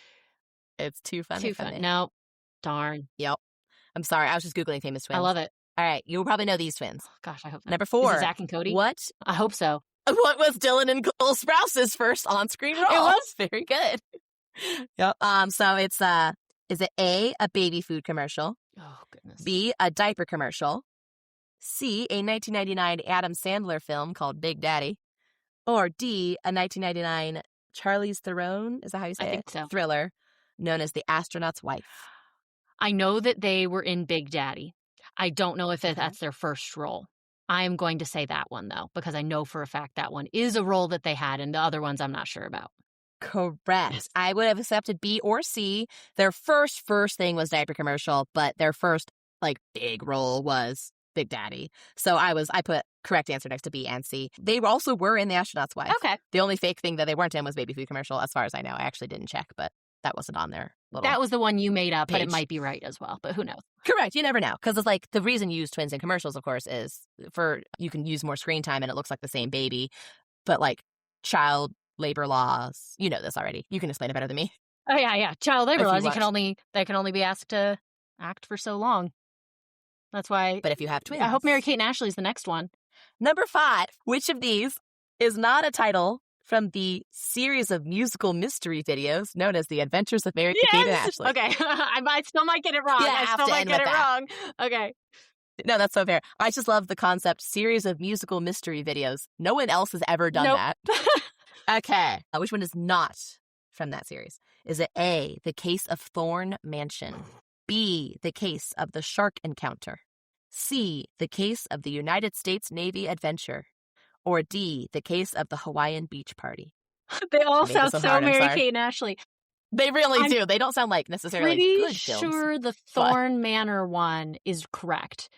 It's too funny. Too funny. No. Darn. Yep. I'm sorry. I was just Googling famous twins. I love it. All right. You'll probably know these twins. Oh, gosh, I hope so. Number 4. Is it Zach and Cody? What? I hope so. What was Dylan and Cole Sprouse's first on-screen role? It was very good. Yep. So it's is it A, a baby food commercial? Oh, goodness. B, a diaper commercial? C, a 1999 Adam Sandler film called Big Daddy? Or D, a 1999 Charlize Theron, is that how you say it? I think so. Thriller known as The Astronaut's Wife. I know that they were in Big Daddy. I don't know if that's their first role. I'm going to say that one, though, because I know for a fact that one is a role that they had, and the other ones I'm not sure about. Correct. I would have accepted B or C. Their first thing was diaper commercial, but their first big role was Big Daddy. So I put correct answer next to B and C. They also were in The Astronaut's Wife. Okay. The only fake thing that they weren't in was baby food commercial, as far as I know. I actually didn't check, but that wasn't on there. That was the one you made up, page. But it might be right as well. But who knows? Correct. You never know. Because it's the reason you use twins in commercials, of course, is you can use more screen time and it looks like the same baby. But child labor laws, you know this already. You can explain it better than me. Oh, yeah. Child labor laws, they can only be asked to act for so long. That's why. But if you have twins. I hope Mary-Kate and Ashley's the next one. Number 5. Which of these is not a title from the series of musical mystery videos known as The Adventures of Mary-Kate and Ashley? Okay. I still might get it wrong. Yeah, I still might get it wrong. Okay. No, that's so fair. I just love the concept series of musical mystery videos. No one else has ever done that. Okay. Which one is not from that series? Is it A, The Case of Thorn Mansion, B, The Case of the Shark Encounter, C, The Case of the United States Navy Adventure, or D, The Case of the Hawaiian Beach Party? They all sound so Mary-Kate and Ashley. They really do. They don't sound like necessarily good films. Pretty sure the Thorn Manor one is correct.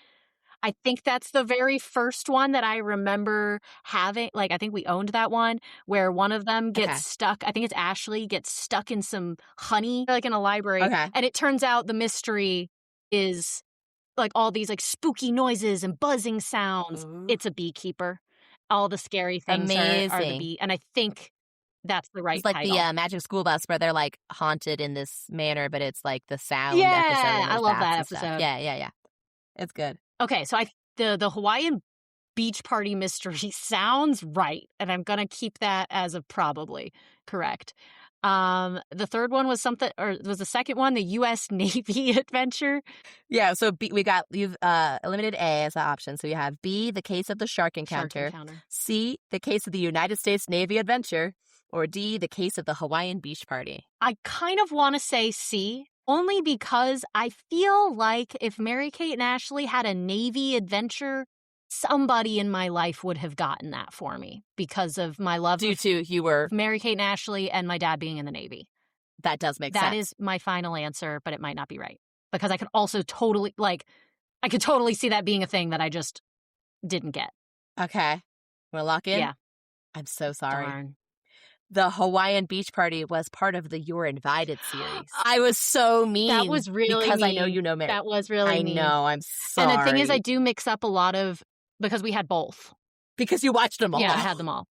I think that's the very first one that I remember having. I think we owned that one where one of them gets stuck. I think it's Ashley gets stuck in some honey, in a library. Okay. And it turns out the mystery is all these spooky noises and buzzing sounds. Ooh. It's a beekeeper. All the scary things are the bee. And I think that's the right it's title. The Magic School Bus where they're haunted in this manner, but it's the sound episode. Yeah, I love that episode. Yeah. It's good. Okay, so the Hawaiian Beach Party mystery sounds right, and I'm gonna keep that as a probably correct. The third one was was the second one the U.S. Navy Adventure? Yeah, so you've eliminated A as an option, so you have B, The Case of the Shark Encounter, C, The Case of the United States Navy Adventure, or D, The Case of the Hawaiian Beach Party. I kind of want to say C. Only because I feel like if Mary-Kate and Ashley had a Navy adventure, somebody in my life would have gotten that for me because of my love of Mary-Kate and Ashley and my dad being in the Navy. That does make sense. That is my final answer, but it might not be right. Because I could also totally see that being a thing that I just didn't get. Okay. Want to lock in? Yeah. I'm so sorry. Darn. The Hawaiian Beach Party was part of the You're Invited series. I was so mean. That was really because mean. I know you know Mary. That was really mean. I know. I'm sorry. And the thing is, I do mix up a lot of because we had both. Because you watched them all. Yeah, I had them all,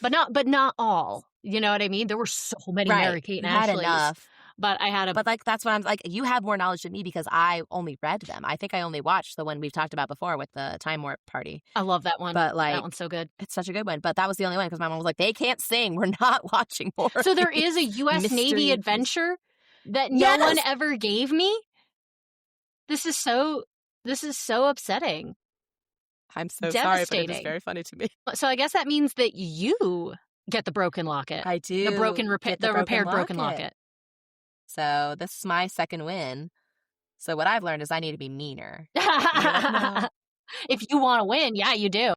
but not all. You know what I mean? There were so many Mary-Kate and Ashley's. Had enough. But I had a. But that's what I'm you have more knowledge than me because I only read them. I think I only watched the one we've talked about before with the Time Warp Party. I love that one. But that one's so good. It's such a good one. But that was the only one because my mom was like, they can't sing. We're not watching more. So there is a U.S. Navy adventure that no one ever gave me. This is so upsetting. I'm so sorry, but it is very funny to me. So I guess that means that you get the broken locket. I do. The repaired broken locket. So this is my second win. So what I've learned is I need to be meaner. If you want to win, yeah, you do.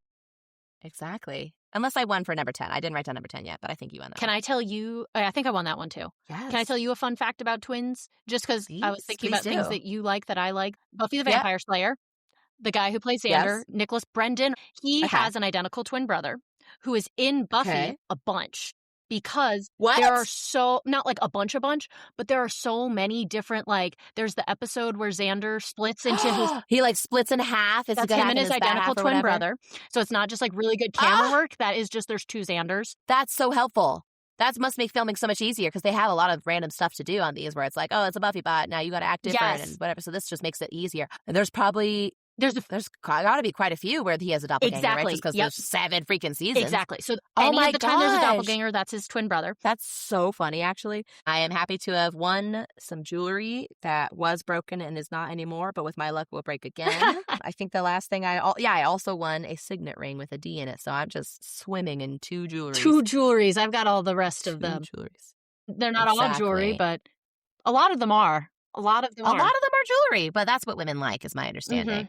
Exactly. Unless I won for number 10. I didn't write down number 10 yet, but I think you won that Can one. I tell you? I think I won that one too. Yes. Can I tell you a fun fact about twins? Just because I was thinking about things that you like that I like. Buffy the Vampire Slayer, the guy who plays Xander, Nicholas Brendan, he has an identical twin brother who is in Buffy a bunch. Because there are not like a bunch, but there are so many different, there's the episode where Xander splits into his... He splits in half. That's him and his identical twin brother. So it's not just really good camera work. That is just there's two Xanders. That's so helpful. That must make filming so much easier because they have a lot of random stuff to do on these where it's it's a Buffy bot. Now you got to act different and whatever. So this just makes it easier. And there's probably... There's got to be quite a few where he has a doppelganger, right? Just because there's 7 freaking seasons. Exactly. So any of the time there's a doppelganger, that's his twin brother. That's so funny, actually. I am happy to have won some jewelry that was broken and is not anymore, but with my luck will break again. I think the last thing I also won a signet ring with a D in it, so I'm just swimming in 2 jewelries. 2 jewelries. I've got all the rest of them. 2 jewelries. They're not all jewelry, but a lot of them are. A lot of them are jewelry, but that's what women like, is my understanding.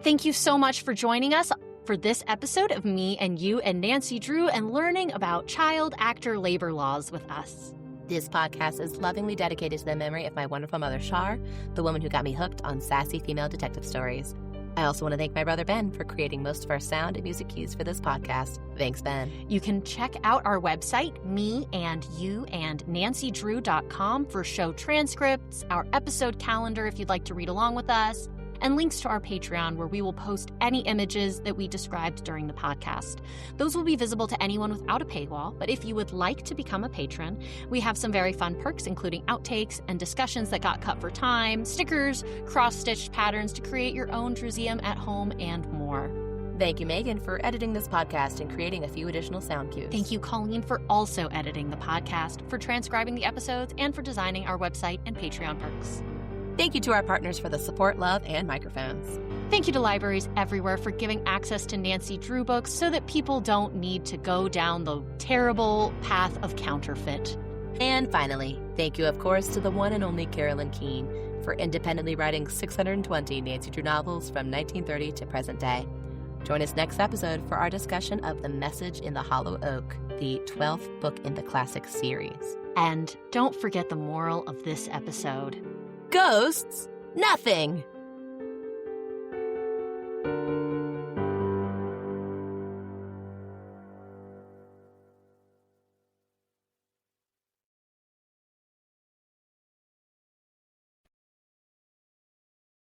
Thank you so much for joining us for this episode of Me and You and Nancy Drew and learning about child actor labor laws with us. This podcast is lovingly dedicated to the memory of my wonderful mother, Shar, the woman who got me hooked on sassy female detective stories. I also want to thank my brother, Ben, for creating most of our sound and music cues for this podcast. Thanks, Ben. You can check out our website, meandyouandnancydrew.com, for show transcripts, our episode calendar if you'd like to read along with us, and links to our Patreon where we will post any images that we described during the podcast. Those will be visible to anyone without a paywall, but if you would like to become a patron, we have some very fun perks, including outtakes and discussions that got cut for time, stickers, cross-stitched patterns to create your own Drewsium at home, and more. Thank you, Megan, for editing this podcast and creating a few additional sound cues. Thank you, Colleen, for also editing the podcast, for transcribing the episodes, and for designing our website and Patreon perks. Thank you to our partners for the support, love, and microphones. Thank you to libraries everywhere for giving access to Nancy Drew books so that people don't need to go down the terrible path of counterfeit. And finally, thank you, of course, to the one and only Carolyn Keene for independently writing 620 Nancy Drew novels from 1930 to present day. Join us next episode for our discussion of The Message in the Hollow Oak, the 12th book in the classic series. And don't forget the moral of this episode. Ghosts? Nothing!